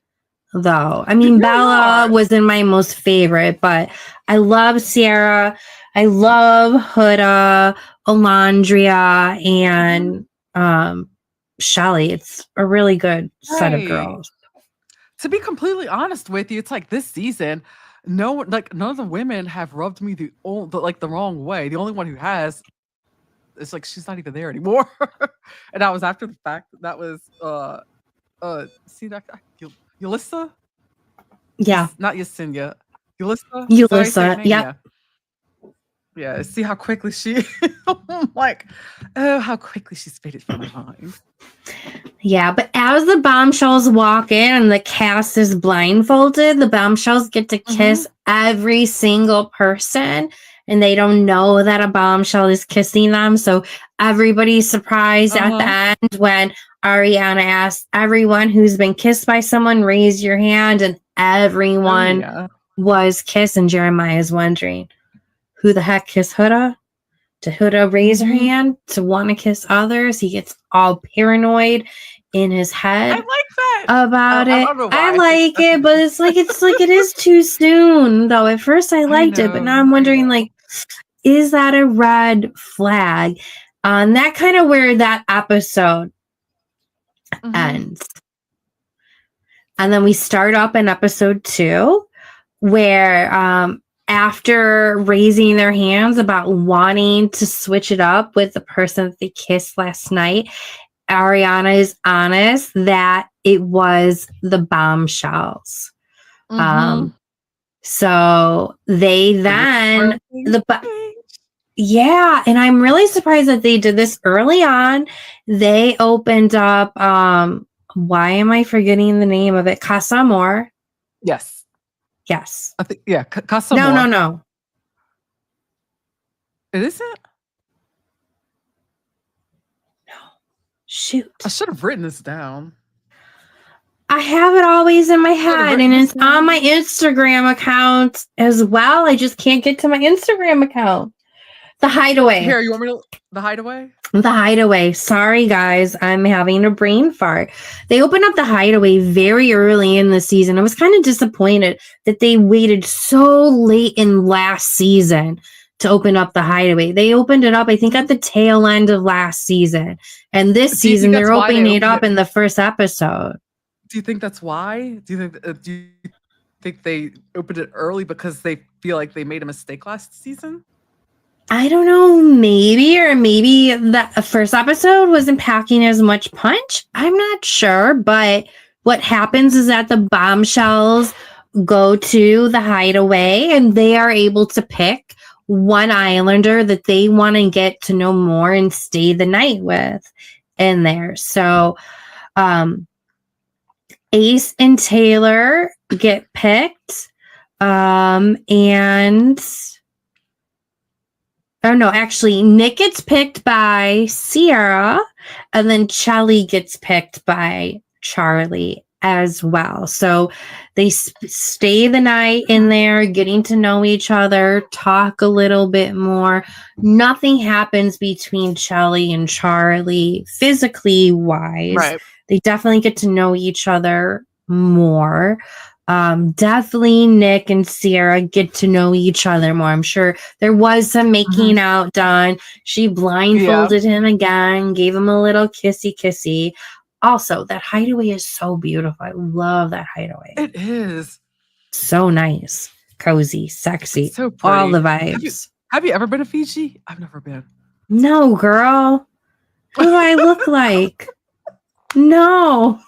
though. I mean, Bella was in my most favorite, but I love Sierra. I love Huda, Alondria, and Shelly. It's a really good set of girls. To be completely honest with you, it's like this season, none of the women have rubbed me the wrong way. The only one who has, it's like she's not even there anymore. And that was after the fact. That was see that Yulissa? Yeah. Not Yesenia. Yulissa? Yulissa, yeah. Yeah, see how quickly she how quickly she's faded from my mind. Yeah, but as the Bombshells walk in and the cast is blindfolded, the Bombshells get to kiss every single person, and they don't know that a Bombshell is kissing them. So everybody's surprised at the end when Ariana asks everyone who's been kissed by someone, raise your hand, and everyone was kissed. And Jeremiah's wondering, who the heck kissed Huda? Did Huda raise her hand to want to kiss others? He gets all paranoid in his head. I like that about it. I like it, but it's like it is too soon. Though at first I liked it, but now I'm wondering, is that a red flag? And that kind of where that episode ends. And then we start up in episode 2, where after raising their hands about wanting to switch it up with the person that they kissed last night, Ariana is honest that it was the Bombshells. So they then and I'm really surprised that they did this early on. They opened up why am I forgetting the name of it? Casa Amor. Yes. Yes. I think Casa Amor. No. It isn't? No. Shoot. I should have written this down. I have it always in my head, and it's on my Instagram account as well. I just can't get to my Instagram account. The Hideaway. Here, you want me to... The Hideaway? The Hideaway. Sorry, guys. I'm having a brain fart. They opened up The Hideaway very early in the season. I was kind of disappointed that they waited so late in last season to open up The Hideaway. They opened it up, I think, at the tail end of last season. And this season, they're opening it up in the first episode. Do you think that's why? Do you think they opened it early because they feel like they made a mistake last season? I don't know, maybe the first episode wasn't packing as much punch. I'm not sure, but what happens is that the Bombshells go to the Hideaway and they are able to pick one Islander that they want to get to know more and stay the night with in there. So, Ace and Taylor get picked, and Oh no, actually, Nick gets picked by Sierra, and then Chelly gets picked by Charlie as well. So they stay the night in there, getting to know each other, talk a little bit more. Nothing happens between Chelly and Charlie physically wise. Right. They definitely get to know each other more. Definitely Nick and Sierra get to know each other more. I'm sure there was some making out done. She blindfolded him again, gave him a little kissy. Also, that hideaway is so beautiful. I love that hideaway. It is. So nice. Cozy, sexy. It's so pretty. All the vibes. Have you ever been to Fiji? I've never been. No, girl. Who do I look like? No.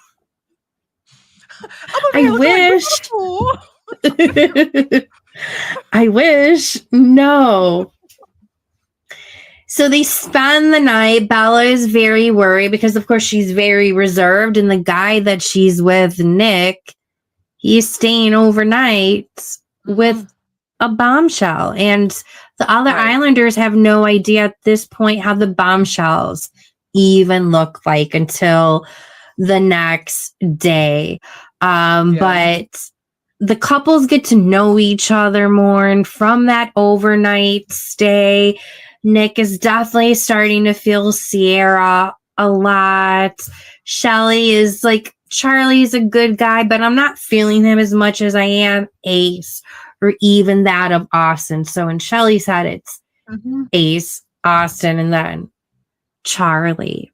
I wish. I wish. No. So they spend the night. Bella is very worried because, of course, she's very reserved. And the guy that she's with, Nick, he's staying overnight with a bombshell. And the other Islanders have no idea at this point how the bombshells even look like until the next day. But the couples get to know each other more. And from that overnight stay, Nick is definitely starting to feel Sierra a lot. Shelly is like, Charlie's a good guy, but I'm not feeling him as much as I am Ace or even that of Austin. So in Shelly's head, it's Ace, Austin, and then Charlie.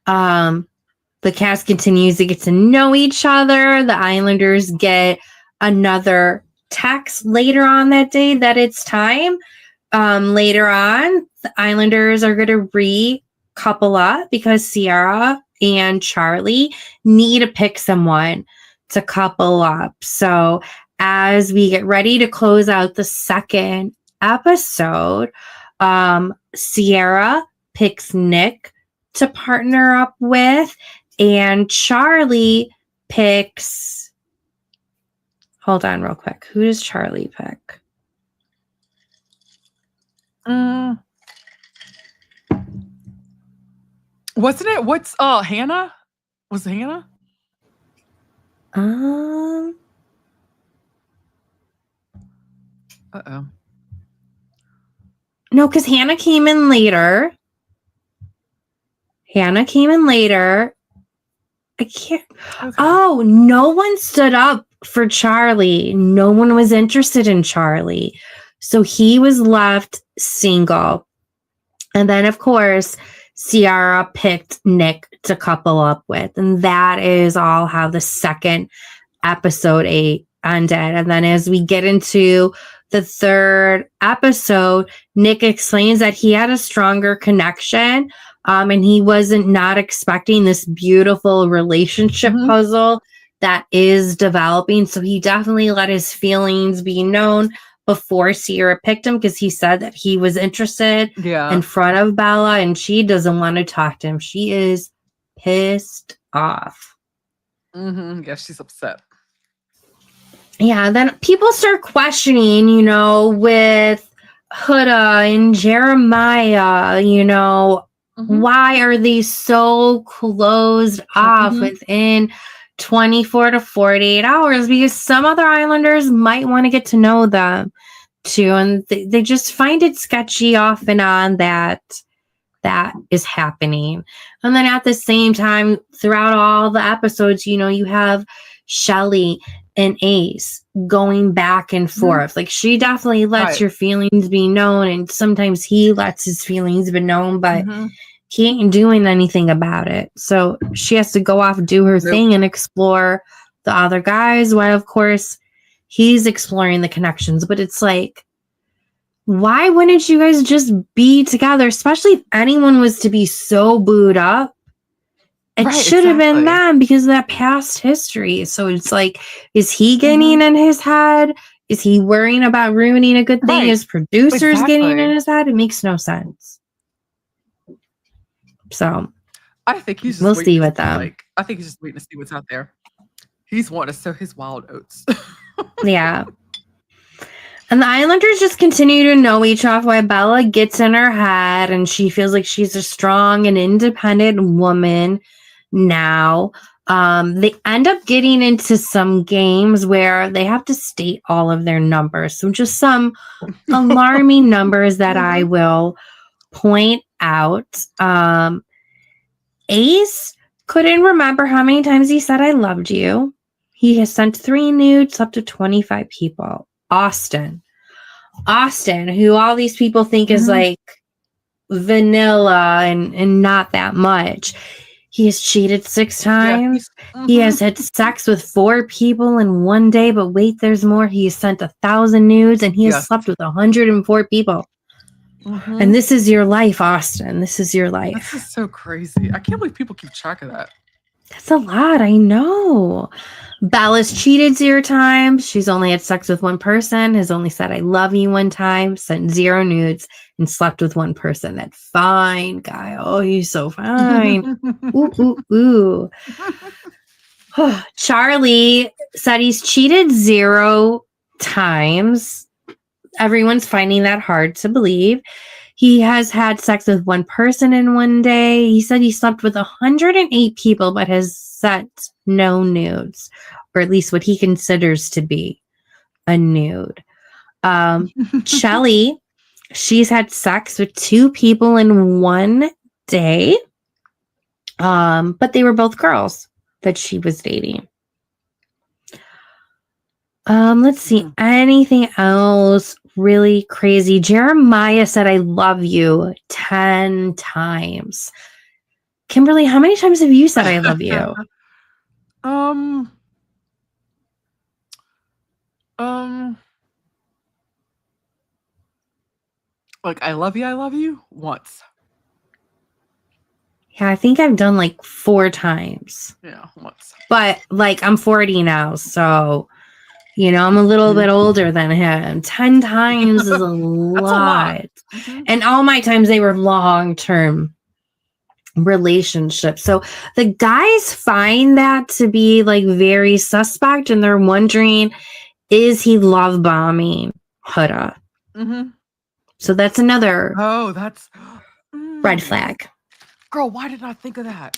The cast continues to get to know each other. The Islanders get another text later on that day that it's time. Later on, the Islanders are going to re-couple up because Sierra and Charlie need to pick someone to couple up. So as we get ready to close out the second episode, Sierra picks Nick to partner up with, and Charlie picks... Hold on real quick. Who does Charlie pick? Wasn't it? What's Hannah? Was it Hannah? Uh-oh. No, because Hannah came in later. I can't. Okay. Oh, no one stood up for Charlie. No one was interested in Charlie. So he was left single. And then, of course, Sierra picked Nick to couple up with. And that is all how the second episode 8 ended. And then as we get into the third episode, Nick explains that he had a stronger connection. And he wasn't not expecting this beautiful relationship puzzle that is developing. So he definitely let his feelings be known before Sierra picked him, because he said that he was interested in front of Bella and she doesn't want to talk to him. She is pissed off. Yeah, she's upset. Yeah, then people start questioning, with Huda and Jeremiah, why are they so closed off within 24 to 48 hours? Because some other Islanders might want to get to know them too. And they just find it sketchy off and on that is happening. And then at the same time, throughout all the episodes, you have Shelly and Ace going back and forth. Like, she definitely lets your feelings be known, and sometimes he lets his feelings be known, but he ain't doing anything about it. So she has to go off and do her thing and explore the other guys, while of course he's exploring the connections. But it's like, why wouldn't you guys just be together? Especially if anyone was to be so booed up. It should have been them because of that past history. So it's like, is he getting in his head? Is he worrying about ruining a good thing? Is producers getting in his head? It makes no sense. So I think he's just we'll see with them. I think he's just waiting to see what's out there. He's wanting to sow his wild oats. Yeah. And the Islanders just continue to know each other while Bella gets in her head and she feels like she's a strong and independent woman now. They end up getting into some games where they have to state all of their numbers. So just some alarming numbers that I will point out. Ace couldn't remember how many times he said I loved you. He has sent 3 nudes up to 25 people. Austin, who all these people think is like vanilla and not that much. He has cheated 6 times. Yeah, he has had sex with 4 people in one day, but wait, there's more. He has sent 1,000 nudes and he has slept with 104 people. And this is your life, Austin. This is your life. This is so crazy. I can't believe people keep track of that. That's a lot. I know. Bella's cheated 0 times. She's only had sex with 1 person, has only said I love you 1 time, sent 0 nudes, and slept with 1 person. That fine guy. Oh, he's so fine. Ooh, ooh, ooh. Charlie said he's cheated 0 times. Everyone's finding that hard to believe. He has had sex with 1 person in one day. He said he slept with 108 people, but has sent no nudes, or at least what he considers to be a nude. Shelly, she's had sex with 2 people in one day, but they were both girls that she was dating. Let's see. Anything else really crazy? Jeremiah said, I love you 10 times. Kimberly, how many times have you said I love you? Like I love you once. Yeah, I think I've done like 4 times. Yeah, once. But like I'm 40 now, so you know, I'm a little bit older than him. 10 times is a lot. And all my times, they were long-term relationships. So the guys find that to be like very suspect. And they're wondering, is he love bombing Huda? So that's another that's red flag. Girl, why did I think of that?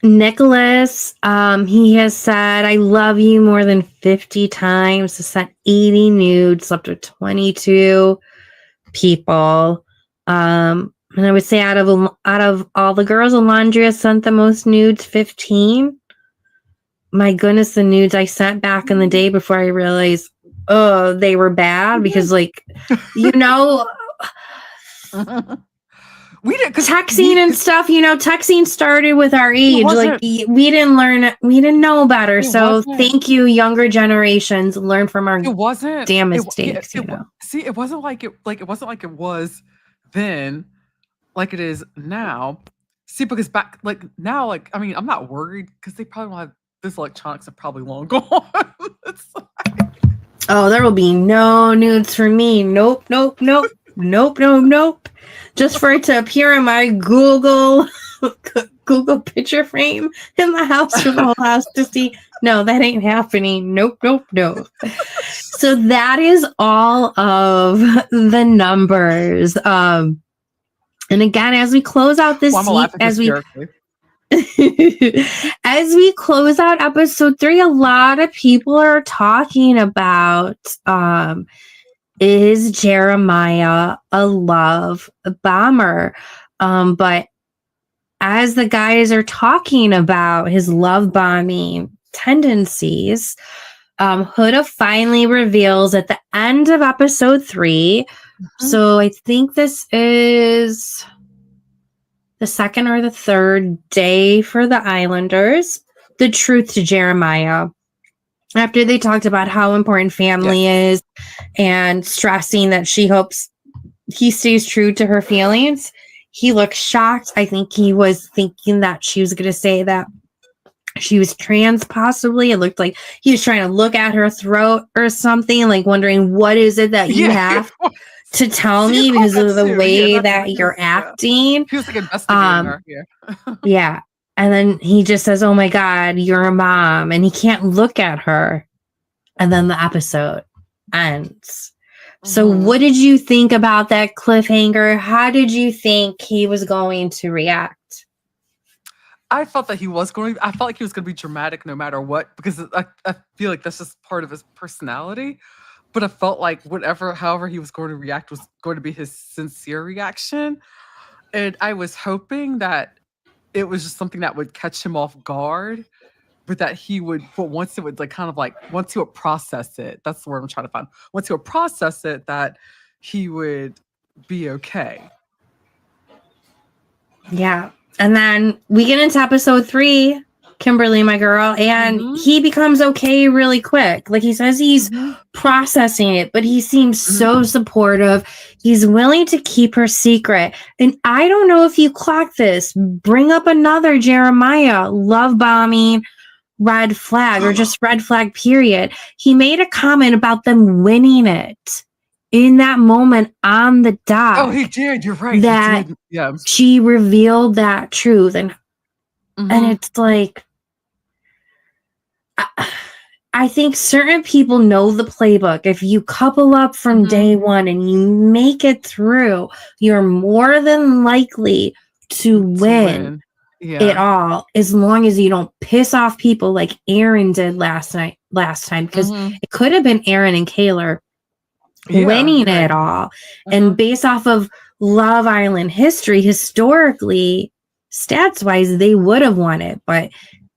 Nicholas, he has said, I love you more than 50 times, has sent 80 nudes, slept with 22 people. And I would say out of all the girls, Alondria sent the most nudes, 15. My goodness, the nudes I sent back in the day before I realized, oh, they were bad because like, you know, we did texting and stuff, you know, texting started with our age. Like we didn't know better. So thank you, younger generations, learn from our damn mistakes. It wasn't like it was then, like it is now. See, because back like now, like I mean, I'm not worried because they probably won't have this electronics are probably long gone. Oh, there will be no nudes for me. Nope. Just for it to appear in my Google picture frame in the house for the whole house to see. No, that ain't happening. Nope. So that is all of the numbers. And again, as we close out this week, as we close out episode 3, a lot of people are talking about is Jeremiah a love bomber? But as the guys are talking about his love bombing tendencies, Huda finally reveals at the end of episode 3. So I think this is the 2nd or the 3rd day for the Islanders, the truth to Jeremiah. After they talked about how important family is and stressing that she hopes he stays true to her feelings, he looked shocked. I think he was thinking that she was going to say that she was trans, possibly. It looked like he was trying to look at her throat or something, like wondering, what is it that you have to tell me because of the way that you're acting? He was like investigating her. Yeah. And then he just says, oh my God, you're a mom. And he can't look at her. And then the episode ends. So what did you think about that cliffhanger? How did you think he was going to react? I felt that I felt like he was going to be dramatic no matter what, because I feel like that's just part of his personality. But I felt like however he was going to react was going to be his sincere reaction. And I was hoping that it was just something that would catch him off guard, but that once he would process it, that's the word I'm trying to find. Once he would process it, that he would be okay. Yeah. And then we get into episode 3, Kimberly, my girl, and he becomes okay really quick. Like, he says he's processing it, but he seems so supportive. He's willing to keep her secret. And I don't know if you clocked this. Bring up another Jeremiah love bombing red flag, or just red flag period. He made a comment about them winning it in that moment on the dock. Oh, he did. You're right. That yeah. She revealed that truth. And it's like, I think certain people know the playbook. If you couple up from day one and you make it through, you're more than likely to win it all, as long as you don't piss off people like Aaron did last time, because it could have been Aaron and Kayla winning it all. And based off of Love Island history, historically, stats wise, they would have won it, but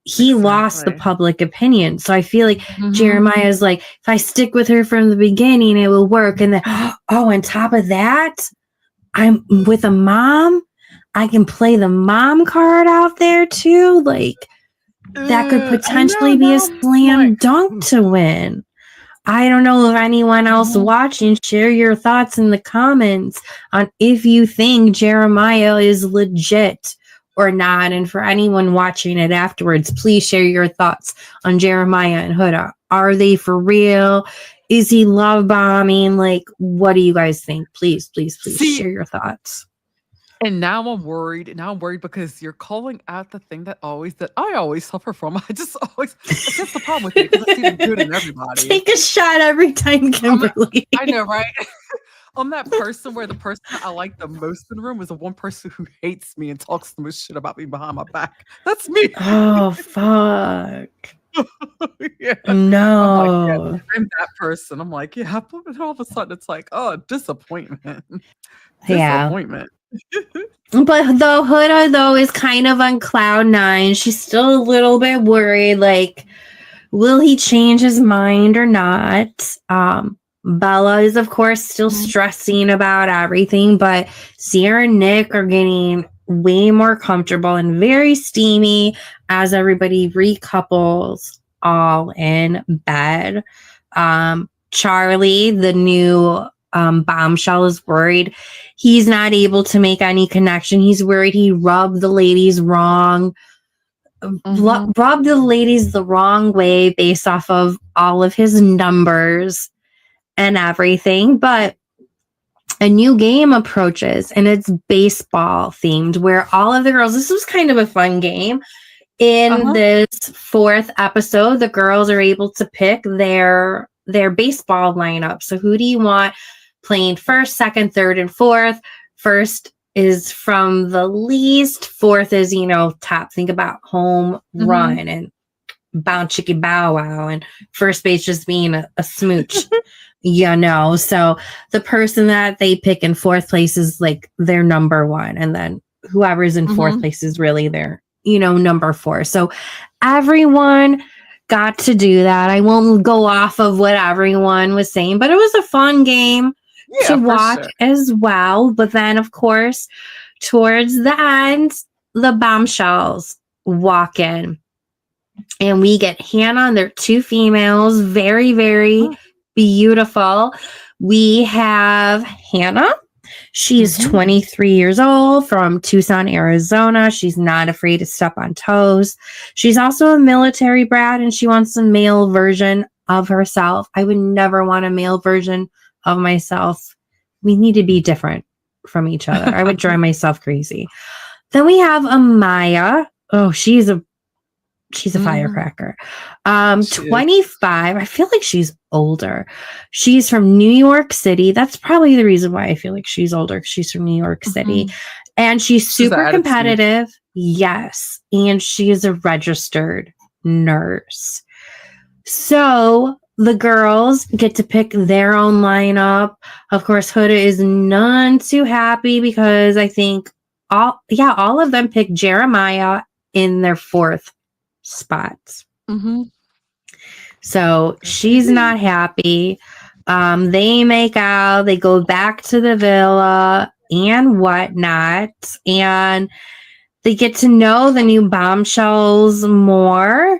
he lost the public opinion. So I feel like Jeremiah is like, if I stick with her from the beginning, it will work. And then, on top of that, I'm with a mom. I can play the mom card out there too. Like, that could potentially be a slam dunk to win. I don't know if anyone else watching, share your thoughts in the comments on if you think Jeremiah is legit or not. And for anyone watching it afterwards, please share your thoughts on Jeremiah and Huda. Are they for real? Is he love bombing? Like, what do you guys think? Please share your thoughts. And now I'm worried. Because you're calling out the thing that I always suffer from. That's the problem with me, because I see the good in everybody. Take a shot every time, Kimberly. I know, right? I'm that person where the person I like the most in the room is the one person who hates me and talks the most shit about me behind my back. That's me. Oh, fuck. No. I'm that person. I'm like, yeah, but all of a sudden it's like, oh, disappointment. Disappointment. But though Huda, though, is kind of on cloud 9, she's still a little bit worried, like, will he change his mind or not? Bella is, of course, still stressing about everything, but Sierra and Nick are getting way more comfortable and very steamy as everybody recouples all in bed. Charlie, the new bombshell, is worried he's not able to make any connection. He's worried he rubbed the ladies wrong. Rubbed the ladies the wrong way based off of all of his numbers and everything. But a new game approaches, and it's baseball themed, where all of the girls, this was kind of a fun game. In this 4th episode, the girls are able to pick their baseball lineup. So who do you want playing first, second, third, and fourth? First is from the least. 4th is, top. Think about home run and bounce chicky bow wow, and first base just being a smooch. So the person that they pick in 4th place is like their number 1, and then whoever's in 4th place is really their number 4. So everyone got to do that. I won't go off of what everyone was saying, but it was a fun game to watch as well. But then, of course, towards the end, the bombshells walk in, and we get Hannah and their 2 females. Very, very beautiful. We have Hannah. She's 23 years old, from Tucson, Arizona. She's not afraid to step on toes. She's also a military brat, and she wants a male version of herself. I would never want a male version of myself. We need to be different from each other. I would drive myself crazy. Then we have Amaya. Oh, she's She's a firecracker. She is. 25. I feel like she's older. She's from New York City. That's probably the reason why I feel like she's older, because she's from New York City. And she's super competitive. Yes. And she is a registered nurse. So the girls get to pick their own lineup. Of course, Huda is none too happy because I think all of them picked Jeremiah in their 4th spots. So she's not happy. They make out, they go back to the villa and whatnot, and they get to know the new Bombshells more.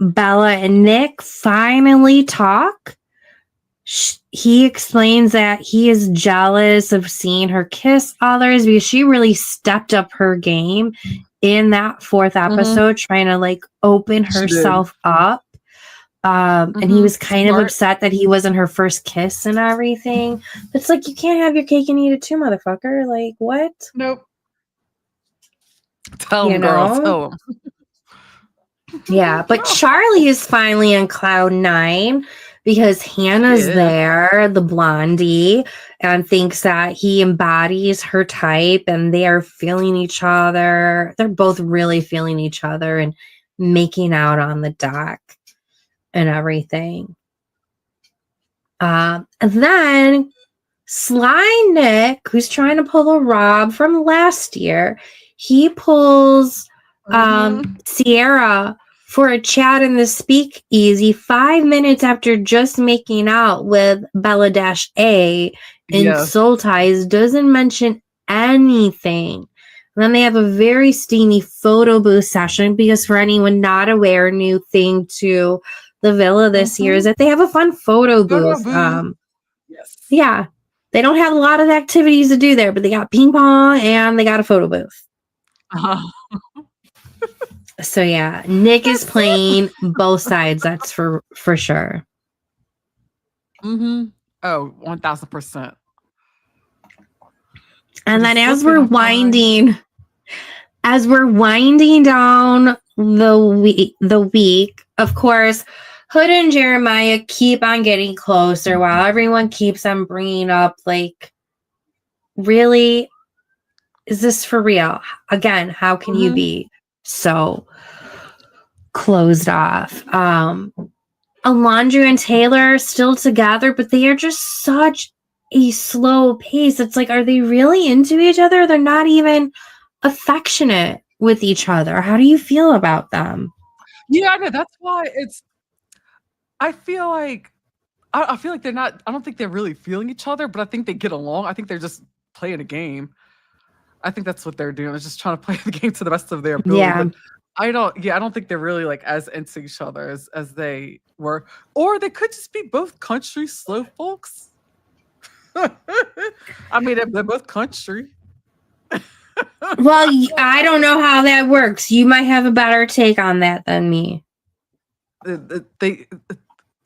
Bella and Nick finally talk. He explains that he is jealous of seeing her kiss others because she really stepped up her game in that 4th episode, trying to like open herself up. And he was kind of upset that he wasn't her first kiss and everything. It's like, you can't have your cake and eat it too, motherfucker. Like, what? Nope. Tell him, girl. Tell him. Yeah, but Charlie is finally on cloud 9 because Hannah's there, the blondie, and thinks that he embodies her type, and they are feeling each other. They're both really feeling each other and making out on the dock and everything. And then Sly Nick, who's trying to pull a Rob from last year, he pulls Sierra for a chat in the speakeasy 5 minutes after just making out with Bella-A in Soul Ties, doesn't mention anything. And then they have a very steamy photo booth session because, for anyone not aware, new thing to the villa this year is that they have a fun photo booth. Yeah, they don't have a lot of activities to do there, but they got ping pong and they got a photo booth. So yeah, Nick is playing both sides. That's for sure. Oh, 1000%. And then as we're winding down the week, of course, Hood and Jeremiah keep on getting closer while everyone keeps on bringing up, like, really, is this for real? Again, how can you be so closed off? Alondra and Taylor are still together, but they are just such a slow pace. It's like, are they really into each other? They're not even affectionate with each other. How do you feel about them? Yeah, I know. That's why I feel like they're not, I don't think they're really feeling each other, but I think they get along. I think they're just playing a game. I think that's what they're doing. Is just trying to play the game to the best of their ability. Yeah. But I don't think they're really like as into each other as they were. Or they could just be both country slow folks. I mean, they're both country. Well, I don't know how that works. You might have a better take on that than me. A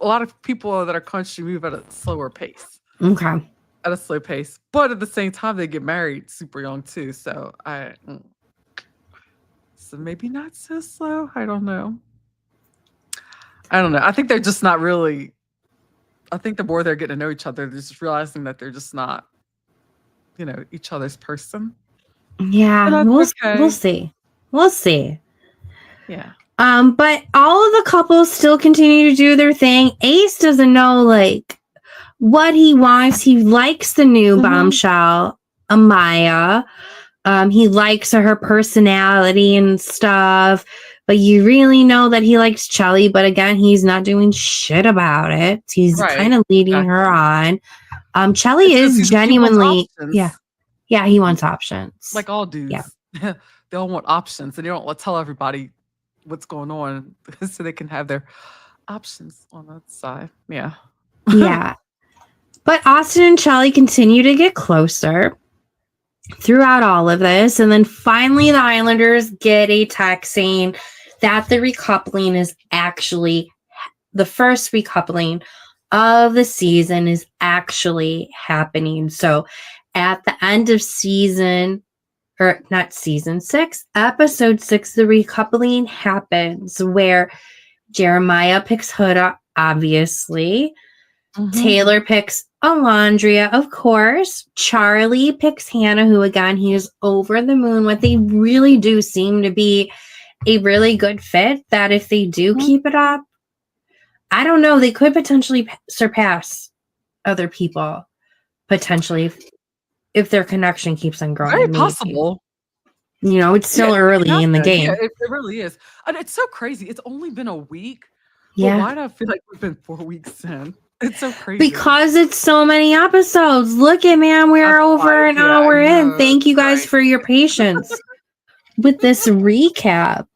lot of people that are country move at a slower pace. Okay. At a slow pace. But at the same time, they get married super young too. So so maybe not so slow. I don't know. I think they're just not really. I think the more they're getting to know each other, they're just realizing that they're just not, each other's person. Yeah, we'll see. We'll see. Yeah. But all of the couples still continue to do their thing. Ace doesn't know like what he wants. He likes the new bombshell, Amaya. He likes her personality and stuff. But you really know that he likes Chelly. But again, he's not doing shit about it. He's kind of leading her on. Chelly is genuinely, yeah, he wants options. Like all dudes. Yeah. They all want options, and they don't tell everybody what's going on so they can have their options on that side. Yeah. Yeah. But Austin and Chelly continue to get closer throughout all of this. And then finally the Islanders get a text saying that the recoupling is actually the first recoupling of the season is actually happening. So at the end of season or not season 6, episode 6, the recoupling happens where Jeremiah picks Huda, obviously. Taylor picks Alondria, of course. Charlie picks Hannah, who again, he is over the moon with. They really do seem to be a really good fit that if they do keep it up, I don't know, they could potentially surpass other people, potentially, if their connection keeps on growing. Very possible. You know, it's still early in the game. Yeah, it really is. And it's so crazy. It's only been a week. Yeah. Why do I feel like we've been 4 weeks in? It's so crazy. Because it's so many episodes. Look at, man, we're over an hour in. Thank you guys for your patience with this recap.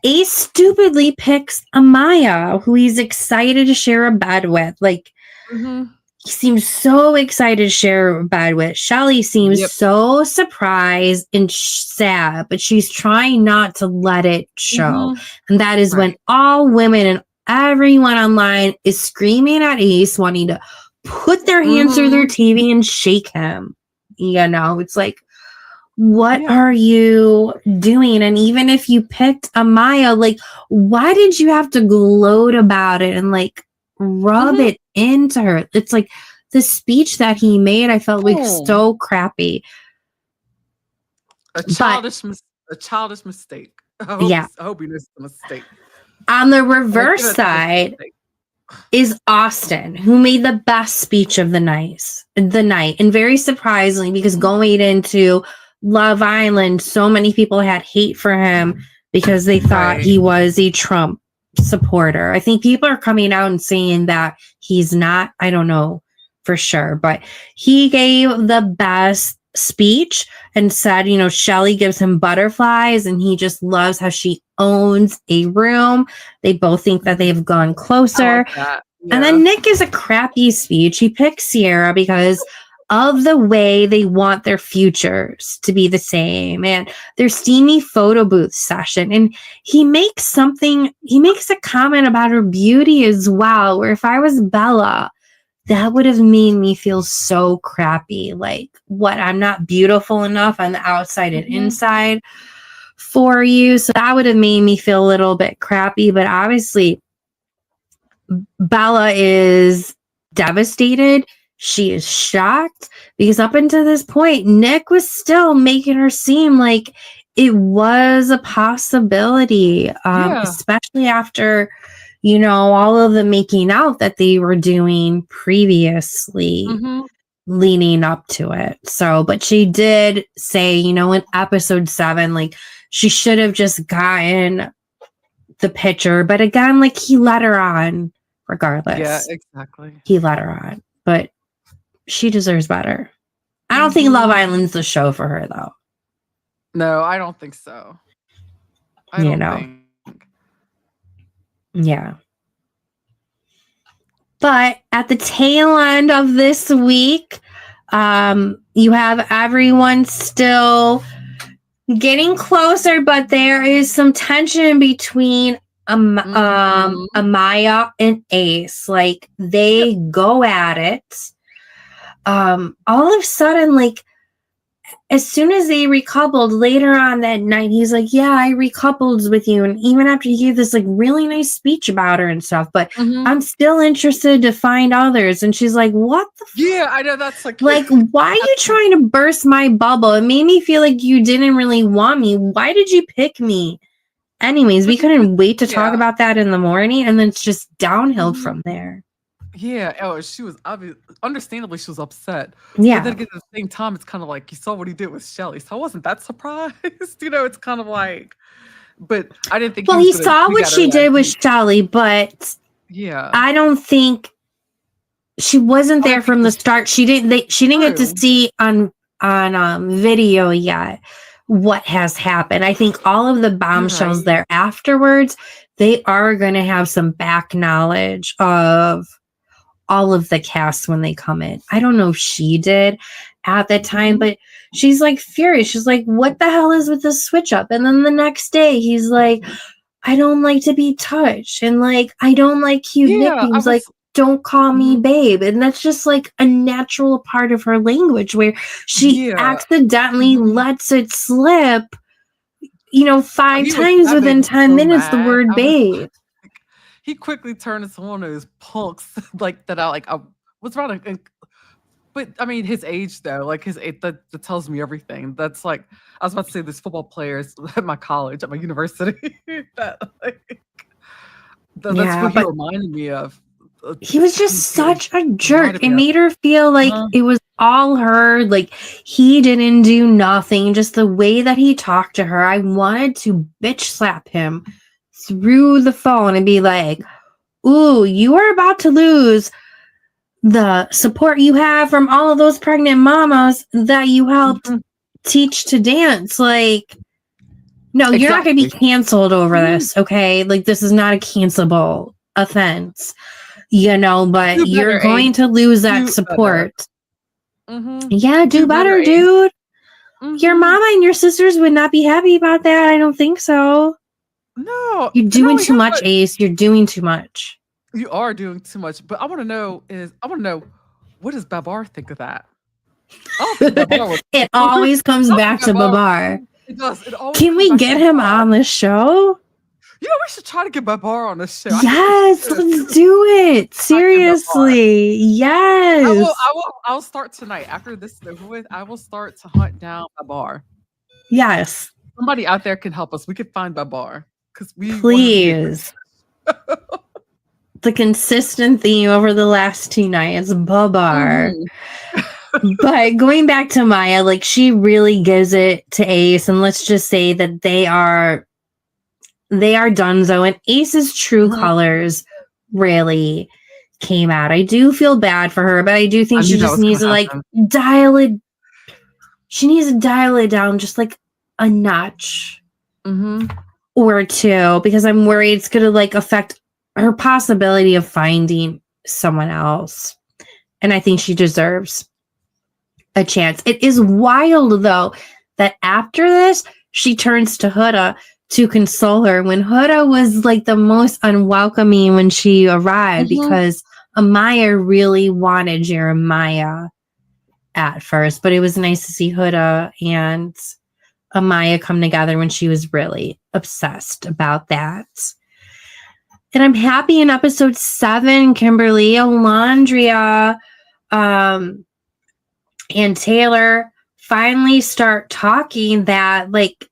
Ace stupidly picks Amaya, who he's excited to share a bed with. Like, he seems so excited to share a bed with. Shelly seems so surprised and sad, but she's trying not to let it show. And that is when all women and everyone online is screaming at Ace, wanting to put their hands through their TV and shake him. You know, it's like, what are you doing? And even if you picked Amaya, like, why did you have to gloat about it and like rub it into her? It's like the speech that he made, I felt like so crappy. A childish mistake. I hope you know it's a mistake. On the reverse side is Austin, who made the best speech of the night. And very surprisingly, because going into Love Island, so many people had hate for him because they thought he was a Trump supporter. I think people are coming out and saying that he's not. I don't know for sure, but he gave the best speech and said, you know, Shelly gives him butterflies and he just loves how she owns a room. They both think that they've gone closer. And then Nick is a crappy speech. He picks Sierra because of the way they want their futures to be the same and their steamy photo booth session. And he makes a comment about her beauty as well, where if I was Bella, that would have made me feel so crappy. Like, what? I'm not beautiful enough on the outside and inside for you. So that would have made me feel a little bit crappy. But obviously, Bella is devastated. She is shocked because up until this point, Nick was still making her seem like it was a possibility, especially after, you know, all of the making out that they were doing previously leading up to it. So, but she did say, you know, in episode 7, like, she should have just gotten the picture. But again, like, he let her on regardless. Yeah, exactly. He let her on. But she deserves better. I don't think Love Island's the show for her, though. No, I don't think so. I don't think. Yeah. But at the tail end of this week, you have everyone still getting closer, but there is some tension between Amaya and Ace. Like, they go at it. All of a sudden, like, as soon as they recoupled later on that night, he's like, yeah, I recoupled with you. And even after he gave this like really nice speech about her and stuff, but I'm still interested to find others. And she's like, what the Yeah, I know, that's like why are you trying to burst my bubble? It made me feel like you didn't really want me. Why did you pick me? Anyways, we couldn't wait to talk about that in the morning. And then it's just downhill from there. Yeah, she was understandably she was upset. Yeah. But then again, at the same time, it's kind of like you saw what he did with Shelly, so I wasn't that surprised. You know, it's kind of like, but I didn't think. Well, he saw what she did with Shelly, but I don't think she wasn't there from the start. She didn't get to see on video yet what has happened. I think all of the bombshells there afterwards, they are going to have some back knowledge of all of the cast when they come in. I don't know if she did at that time, but she's like furious. She's like, what the hell is with this switch up? And then the next day he's like, I don't like to be touched. And like, I don't like cute nicknames. Like, don't call me babe. And that's just like a natural part of her language where she accidentally lets it slip, 5 times within 10 minutes, the word babe. He quickly turned into one of those punks that I was around. But I mean, his age though, like his age, that tells me everything. That's like, I was about to say, there's football players at my college, at my university. That's what he reminded me of. He was just such a jerk. It made her feel like it was all her. Like he didn't do nothing. Just the way that he talked to her, I wanted to bitch slap him through the phone and be like, "Ooh, you are about to lose the support you have from all of those pregnant mamas that you helped teach to dance." Like, no, you're not going to be canceled over this, okay? Like, this is not a cancelable offense, but you're going to lose that support. Yeah, do better, dude. Your mama and your sisters would not be happy about that. I don't think so. No. You're doing too much, Ace. You're doing too much. You are doing too much, but I want to know, what does Babar think of that? It always comes back to Babar. It does. Can we get him on the show? We should try to get Babar on the show. Yes, let's do it. Seriously. Yes. I'll start tonight. After this is over with, I will start to hunt down Babar. Yes. Somebody out there can help us. We could find Babar. Please. The consistent theme over the last 2 nights, Babar. But going back to Maya, like she really gives it to Ace, and let's just say that they are donezo, and Ace's true colors really came out. I do feel bad for her, but I do think she just needs to dial it. She needs to dial it down just like a notch or 2, because I'm worried it's gonna affect her possibility of finding someone else. And I think she deserves a chance. It is wild, though, that after this, she turns to Huda to console her when Huda was the most unwelcoming when she arrived, because Amaya really wanted Jeremiah at first. But it was nice to see Huda and Amaya come together when she was really obsessed about that. And I'm happy in episode 7, Kimberly, Alondria, and Taylor finally start talking that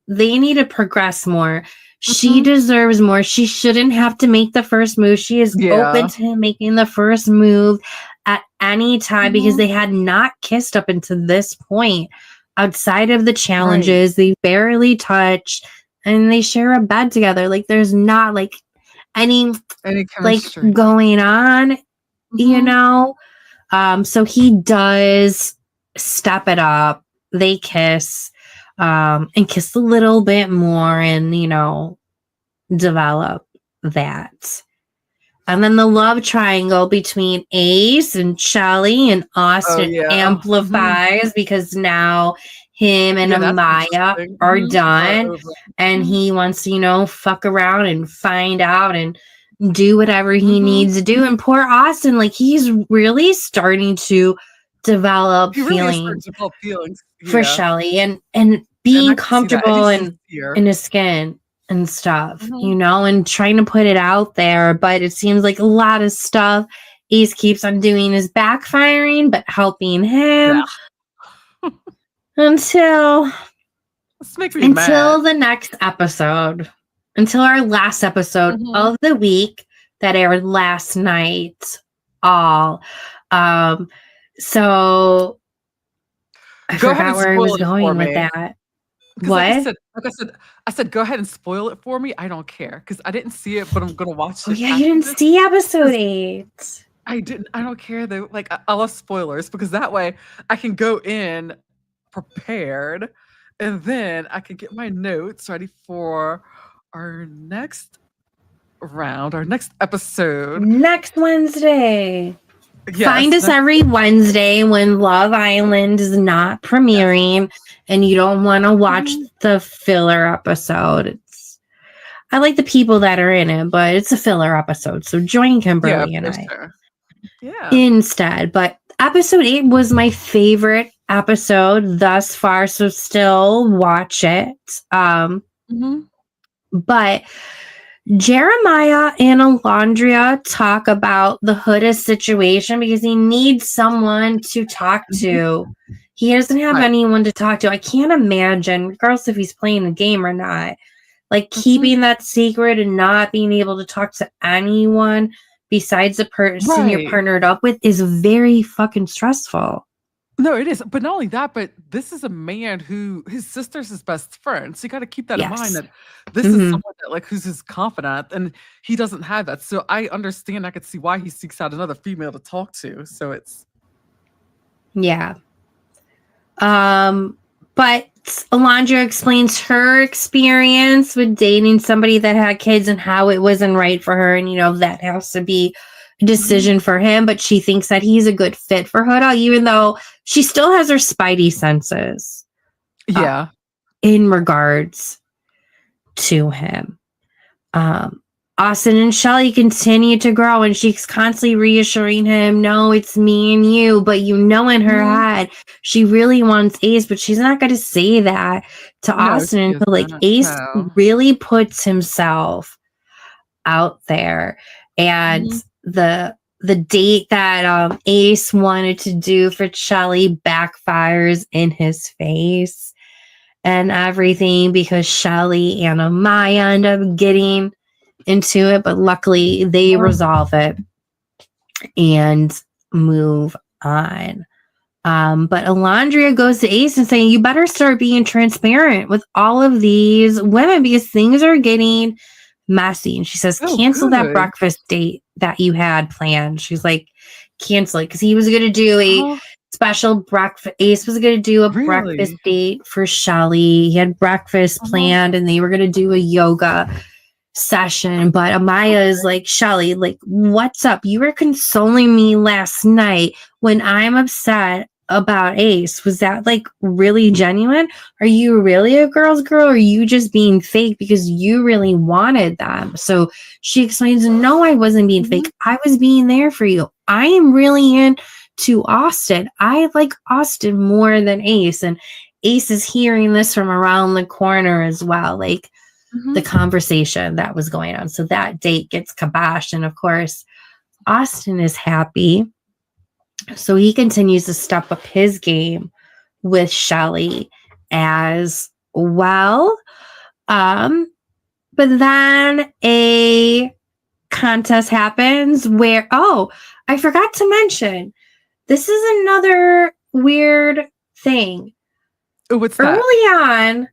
they need to progress more. She deserves more. She shouldn't have to make the first move. She is open to making the first move at any time because they had not kissed up until this point. Outside of the challenges, they barely touched, and they share a bed together. There's not any going on, so he does step it up. They kiss, and kiss a little bit more, and develop that. And then the love triangle between Ace and Shelly and Austin amplifies because now him and Amaya are done, and he wants to, fuck around and find out and do whatever he needs to do. And poor Austin, he's really starting to develop feelings for Shelly and being comfortable in his skin and stuff, and trying to put it out there. But it seems like a lot of stuff Ace keeps on doing is backfiring, but helping him until the next episode, until our last episode of the week that aired last night. So I forgot where I was going with that. What? I said, go ahead and spoil it for me. I don't care because I didn't see it, but I'm gonna watch it. Oh, yeah, you didn't see episode 8. I didn't. I don't care though. I love spoilers because that way I can go in prepared, and then I can get my notes ready for our next round, our next episode, next Wednesday. Yes, find us every Wednesday when Love Island is not premiering and you don't want to watch the filler episode. I like the people that are in it, but it's a filler episode. So join Kimberly and I. Sure. Yeah. instead. But episode 8 was my favorite episode thus far, so still watch it. But Jeremiah and Alondria talk about the Huda situation because he needs someone to talk to. He doesn't have anyone to talk to. I can't imagine, regardless if he's playing the game or not, like keeping that secret and not being able to talk to anyone besides the person you're partnered up with is very fucking stressful. No, it is. But not only that, but this is a man who his sister's his best friend. So you got to keep that in mind that this is someone that like who's his confidant, and he doesn't have that. So I understand. I could see why he seeks out another female to talk to. So it's but Alondra explains her experience with dating somebody that had kids and how it wasn't right for her, and that has to be a decision for him. But she thinks that he's a good fit for Huda, even though she still has her spidey senses. In regards to him. Austin and Shelly continue to grow, and she's constantly reassuring him, no, it's me and you. But in her head, she really wants Ace, but she's not going to say that to Austin until like Ace really puts himself out there. And the date that Ace wanted to do for Shelly backfires in his face and everything because Shelly and Amaya end up getting into it, but luckily they resolve it and move on. But Alondria goes to Ace and saying, you better start being transparent with all of these women because things are getting messy. And she says, cancel that breakfast date that you had planned. She's like, cancel it, because he was going to do a special breakfast. Ace was going to do a breakfast date for Shelly. He had breakfast planned and they were going to do a yoga session. But Amaya is like, Shelly, like, what's up? You were consoling me last night when I'm upset about Ace. Was that like really genuine? Are you really a girl's girl, or are you just being fake because you really wanted them? So she explains, no, I wasn't being fake. I was being there for you. I am really into Austin. I like Austin more than Ace. And Ace is hearing this from around the corner as well, like the conversation that was going on. So that date gets kiboshed. And of course, Austin is happy. So he continues to step up his game with Shelly as well. But then a contest happens where, I forgot to mention, this is another weird thing. What's that? Early on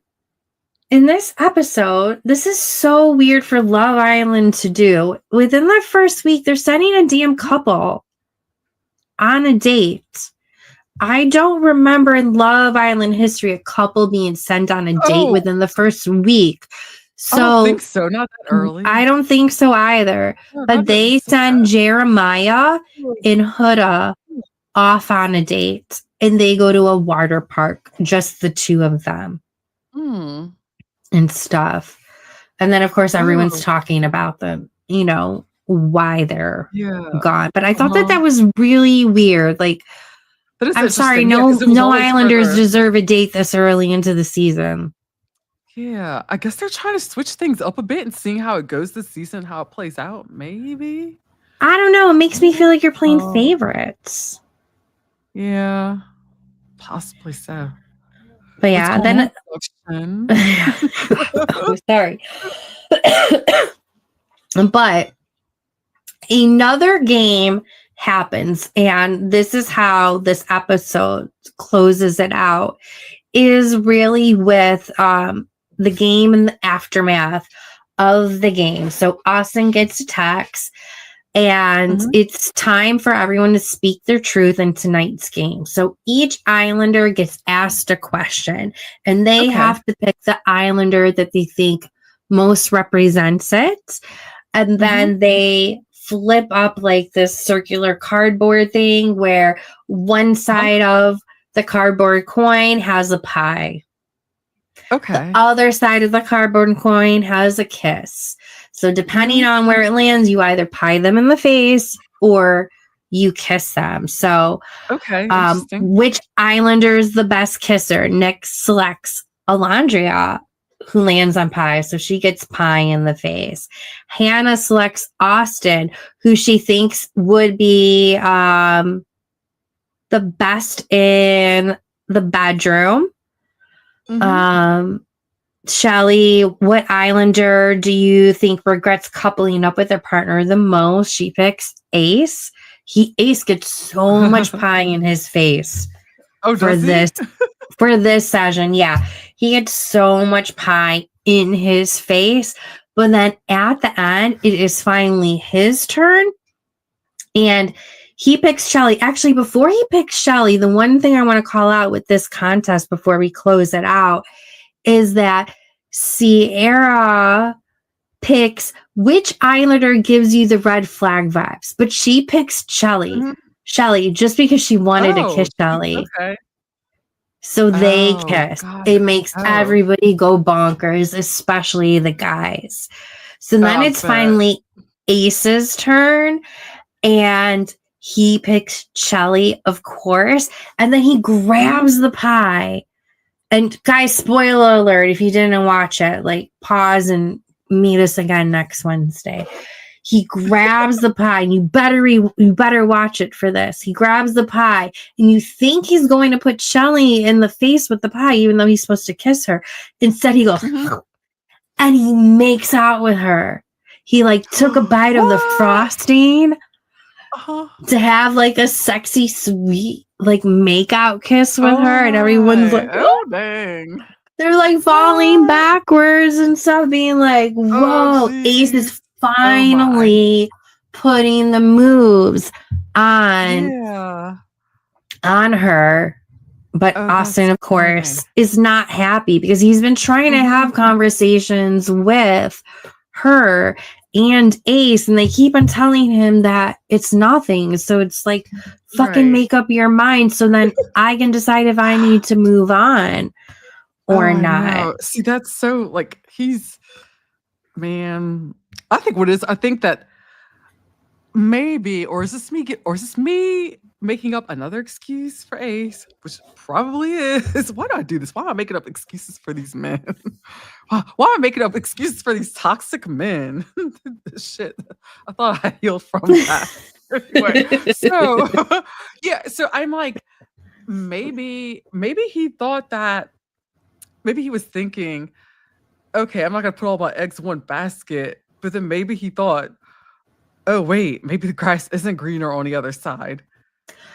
in this episode, this is so weird for Love Island to do. Within the first week, they're sending a damn couple on a date. I don't remember in Love Island history a couple being sent on a date within the first week. So I don't think so. Not that early. I don't think so either. No, but they send Jeremiah and Huda off on a date, and they go to a water park, just the two of them and stuff. And then, of course, everyone's talking about them, why they're gone. But I thought that was really weird. Like, I'm sorry, no Islanders deserve a date this early into the season. Yeah, I guess they're trying to switch things up a bit and seeing how it goes this season, how it plays out, maybe. I don't know. It makes me feel like you're playing favorites. Yeah, possibly so. But yeah, then sorry. But another game happens, and this is how this episode closes it out, is really with the game and the aftermath of the game. So Austin gets a text, and it's time for everyone to speak their truth in tonight's game. So each Islander gets asked a question, and they have to pick the Islander that they think most represents it. And then they flip up like this circular cardboard thing where one side of the cardboard coin has a pie. The other side of the cardboard coin has a kiss. So depending on where it lands, you either pie them in the face or you kiss them. So, Okay, interesting. which Islander is the best kisser? Nick selects Alondria, who lands on pie, so she gets pie in the face. Hannah selects Austin, who she thinks would be the best in the bedroom. Shelly, what Islander do you think regrets coupling up with their partner the most? She picks Ace. Ace gets so much pie in his face for this session. Yeah, he gets so much pie in his face, but then at the end, it is finally his turn, and he picks Shelly. Actually, before he picks Shelly, the one thing I want to call out with this contest before we close it out is that Sierra picks which Islander gives you the red flag vibes, but she picks Shelly. Shelly, just because she wanted to kiss Shelly. Okay. So they kiss. It makes everybody go bonkers, especially the guys. So then it's finally Ace's turn, and he picks Shelly, of course, and then he grabs the pie. And guys, spoiler alert, if you didn't watch it, like pause and meet us again next Wednesday. He grabs the pie, and you better watch it for this. He grabs the pie, and you think he's going to put Shelly in the face with the pie, even though he's supposed to kiss her. Instead, he goes, and he makes out with her. He like took a bite of the frosting to have like a sexy, sweet, like make-out kiss with her, and everyone's like, oh dang. They're like falling backwards and stuff, being like, whoa, Ace is finally putting the moves on her. But Austin, of course, is not happy because he's been trying to have conversations with her and Ace, and they keep on telling him that it's nothing. So it's like, fucking make up your mind so then I can decide if I need to move on or not. See, that's so like I think that maybe, or is this me making up another excuse for Ace, which probably is. Why do I do this? Why am I making up excuses for these men? Why am I making up excuses for these toxic men? Shit, I thought I healed from that. Anyway, so I'm like, maybe he thought that, maybe he was thinking, okay, I'm not gonna put all my eggs in one basket, but then maybe he thought, oh wait, maybe the grass isn't greener on the other side.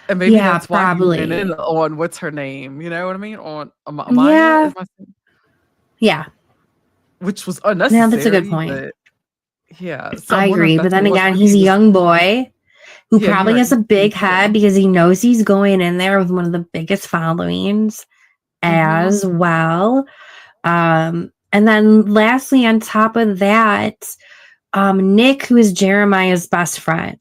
And maybe that's why he went in on what's her name, you know what I mean? On Amaya, which was unnecessary. Yeah, that's a good point. So I agree, but then again, he's a young boy who probably has a big head because he knows he's going in there with one of the biggest followings as well. And then lastly, on top of that, Nick, who is Jeremiah's best friend,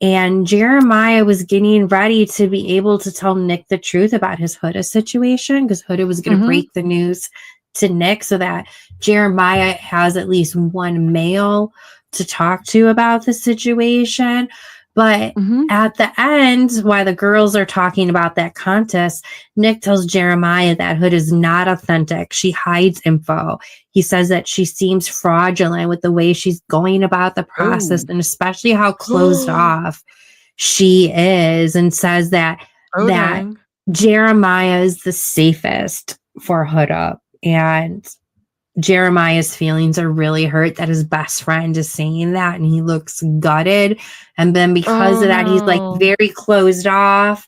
and Jeremiah was getting ready to be able to tell Nick the truth about his Huda situation, because Huda was going to break the news to Nick so that Jeremiah has at least one male to talk to about the situation. But at the end, while the girls are talking about that contest, Nick tells Jeremiah that Hood is not authentic. She hides info. He says that she seems fraudulent with the way she's going about the process, and especially how closed off she is, and says that Jeremiah is the safest for Huda. And Jeremiah's feelings are really hurt that his best friend is saying that, and he looks gutted. And then because of that, he's like very closed off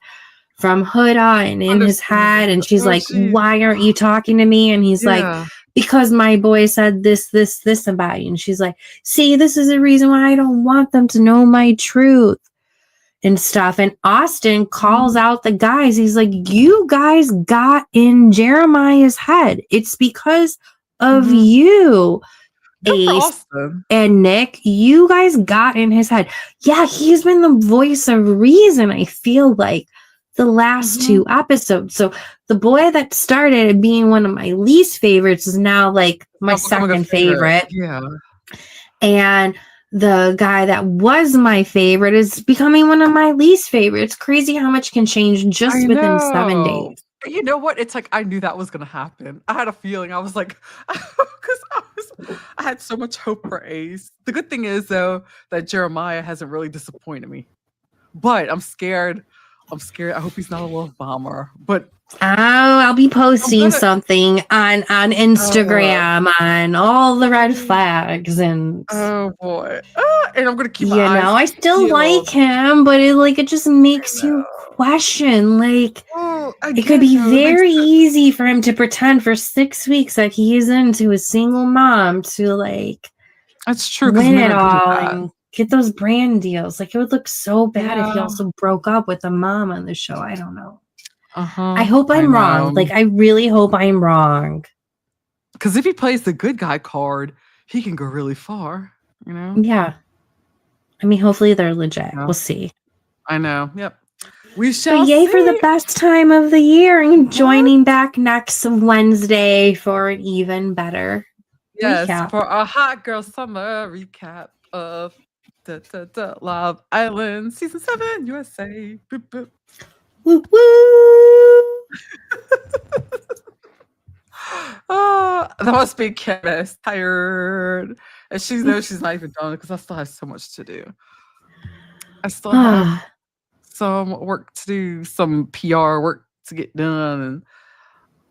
from Huda and in his head. And she's like, why aren't you talking to me? And he's like, because my boy said this about you. And she's like, see, this is the reason why I don't want them to know my truth and stuff. And Austin calls out the guys. He's like, you guys got in Jeremiah's head. It's because of you, Ace and Nick. You guys got in his head. Yeah, he's been the voice of reason, I feel like, the last two episodes. So the boy that started being one of my least favorites is now like my second favorite. Yeah. And the guy that was my favorite is becoming one of my least favorites. It's crazy how much can change just within 7 days. You know what? It's like I knew that was gonna happen. I had a feeling. I was like, because I had so much hope for Ace. The good thing is though that Jeremiah hasn't really disappointed me, but I'm scared. I'm scared. I hope he's not a love bomber. But I'll be posting something on Instagram on all the red flags and oh boy, and I'm gonna keep my eyes I still like him, but it just makes you question. Like it could be very easy for him to pretend for 6 weeks that he's into a single mom to like that's true win it all and get those brand deals. Like it would look so bad if he also broke up with a mom on the show. I don't know. I hope I'm wrong. Like I really hope I'm wrong. Because if he plays the good guy card, he can go really far. You know? Yeah. I mean, hopefully they're legit. We'll see. I know. Yep. We shall. But yay for the best time of the year and joining back next Wednesday for an even better recap. For a hot girl summer recap of Love Island season 7 USA. Boop, boop. Woo woo! Oh, that must be Kim. Tired, and she knows she's not even done because I still have so much to do. I still have some work to do, some PR work to get done, and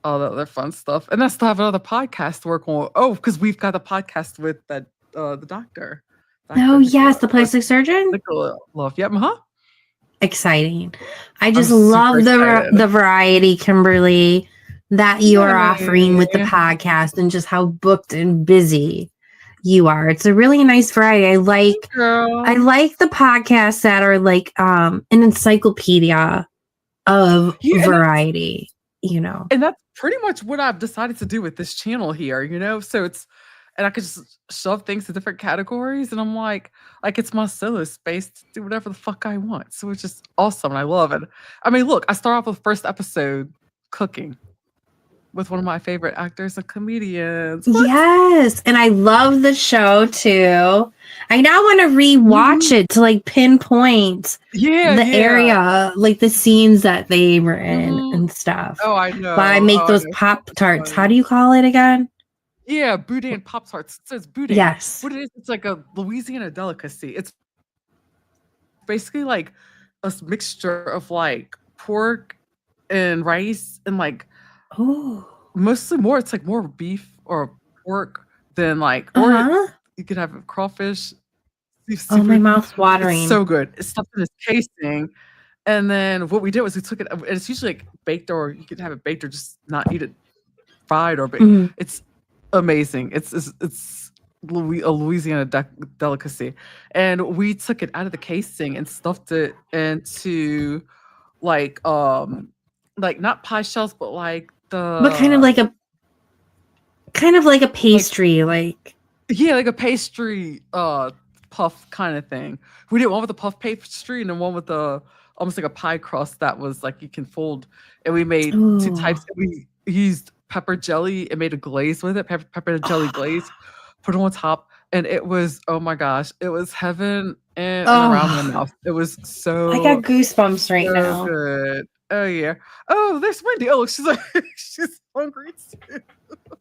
all the other fun stuff. And I still have another podcast to work on. Oh, because we've got a podcast with that the doctor. Oh yes, the plastic surgeon. Love, yep, Exciting! I just love the variety, Kimberly, that you are offering with the podcast, and just how booked and busy you are. It's a really nice variety. I like the podcasts that are like an encyclopedia of variety. And that's pretty much what I've decided to do with this channel here. So it's. And I could just shove things to different categories. And I'm like it's my solo space to do whatever the fuck I want. So it's just awesome. And I love it. I mean, look, I start off with the first episode cooking with one of my favorite actors and comedians. What? Yes. And I love the show too. I now want to rewatch it to like pinpoint the area, like the scenes that they were in and stuff. Oh, I know. But I make those Pop-Tarts. How do you call it again? Yeah, boudin Pop-Tarts. It says boudin. Yes. What it is, it's like a Louisiana delicacy. It's basically like a mixture of like pork and rice and like mostly more. It's like more beef or pork than like or you could have crawfish. Oh, my mouth's watering. It's so good. It's stuffed in this casing. And then what we did was we took it. It's usually like baked, or you could have it baked or just not eat it fried or baked. It's amazing. It's a Louisiana delicacy, and we took it out of the casing and stuffed it into like not pie shells, but like kind of like a pastry, like a pastry puff kind of thing. We did one with the puff pastry and then one with the almost like a pie crust that was like you can fold, and we made 2 types. We used pepper jelly and made a glaze with it, pepper jelly glaze, put it on top, and it was, oh my gosh, it was heaven and around my mouth. It was so I got goosebumps right now. Good. Oh yeah. Oh, there's Wendy. Oh, she's like she's hungry too.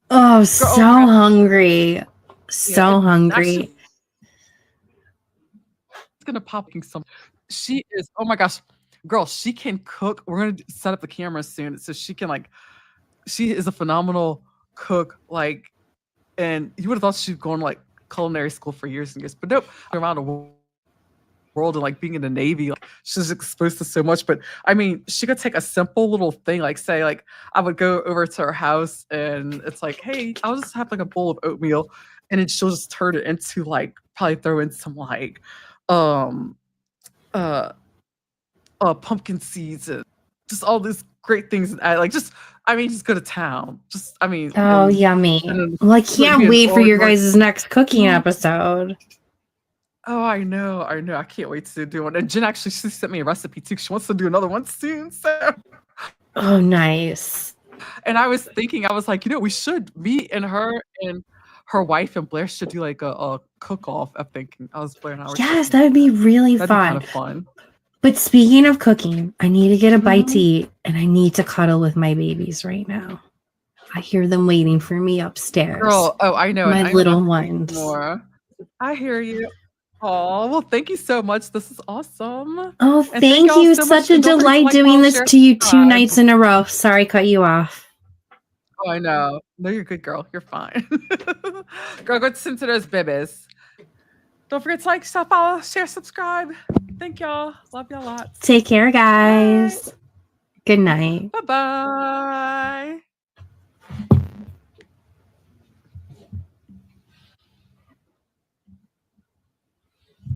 Oh, so hungry. So hungry. Actually, it's gonna pop some. She is, oh my gosh, girl, she can cook. We're gonna set up the camera soon so she can like. She is a phenomenal cook, like, and you would have thought she'd gone like culinary school for years and years, but nope. Around the world and like being in the Navy, like, she's exposed to so much. But I mean, she could take a simple little thing, like say, like I would go over to her house and it's like, hey, I'll just have like a bowl of oatmeal, and then she'll just turn it into like probably throw in some like pumpkin seeds and just all these great things, and like just go to town. Just yummy. Well, I can't wait for your guys' next cooking episode. Oh, I know. I can't wait to do one. And Jen actually, she sent me a recipe too. She wants to do another one soon. So oh, nice. And I was thinking, I was like, we should, me and her and her wife and Blair should do like a cook-off. I'm thinking. I was Blair and I were Yes, that would be really That'd be fun. kind of fun. But speaking of cooking, I need to get a bite to eat, and I need to cuddle with my babies right now. I hear them waiting for me upstairs. Girl, oh, I know. My little ones. More. I hear you. Oh, well, thank you so much. This is awesome. Oh, thank you. So such a delight doing this to you 2 nights in a row. Sorry, cut you off. Oh, I know. No, you're good, girl. You're fine. Girl, go listen to those babies. Don't forget to like, follow, share, subscribe. Thank y'all. Love y'all lots. Take care, guys. Bye. Good night. Bye-bye.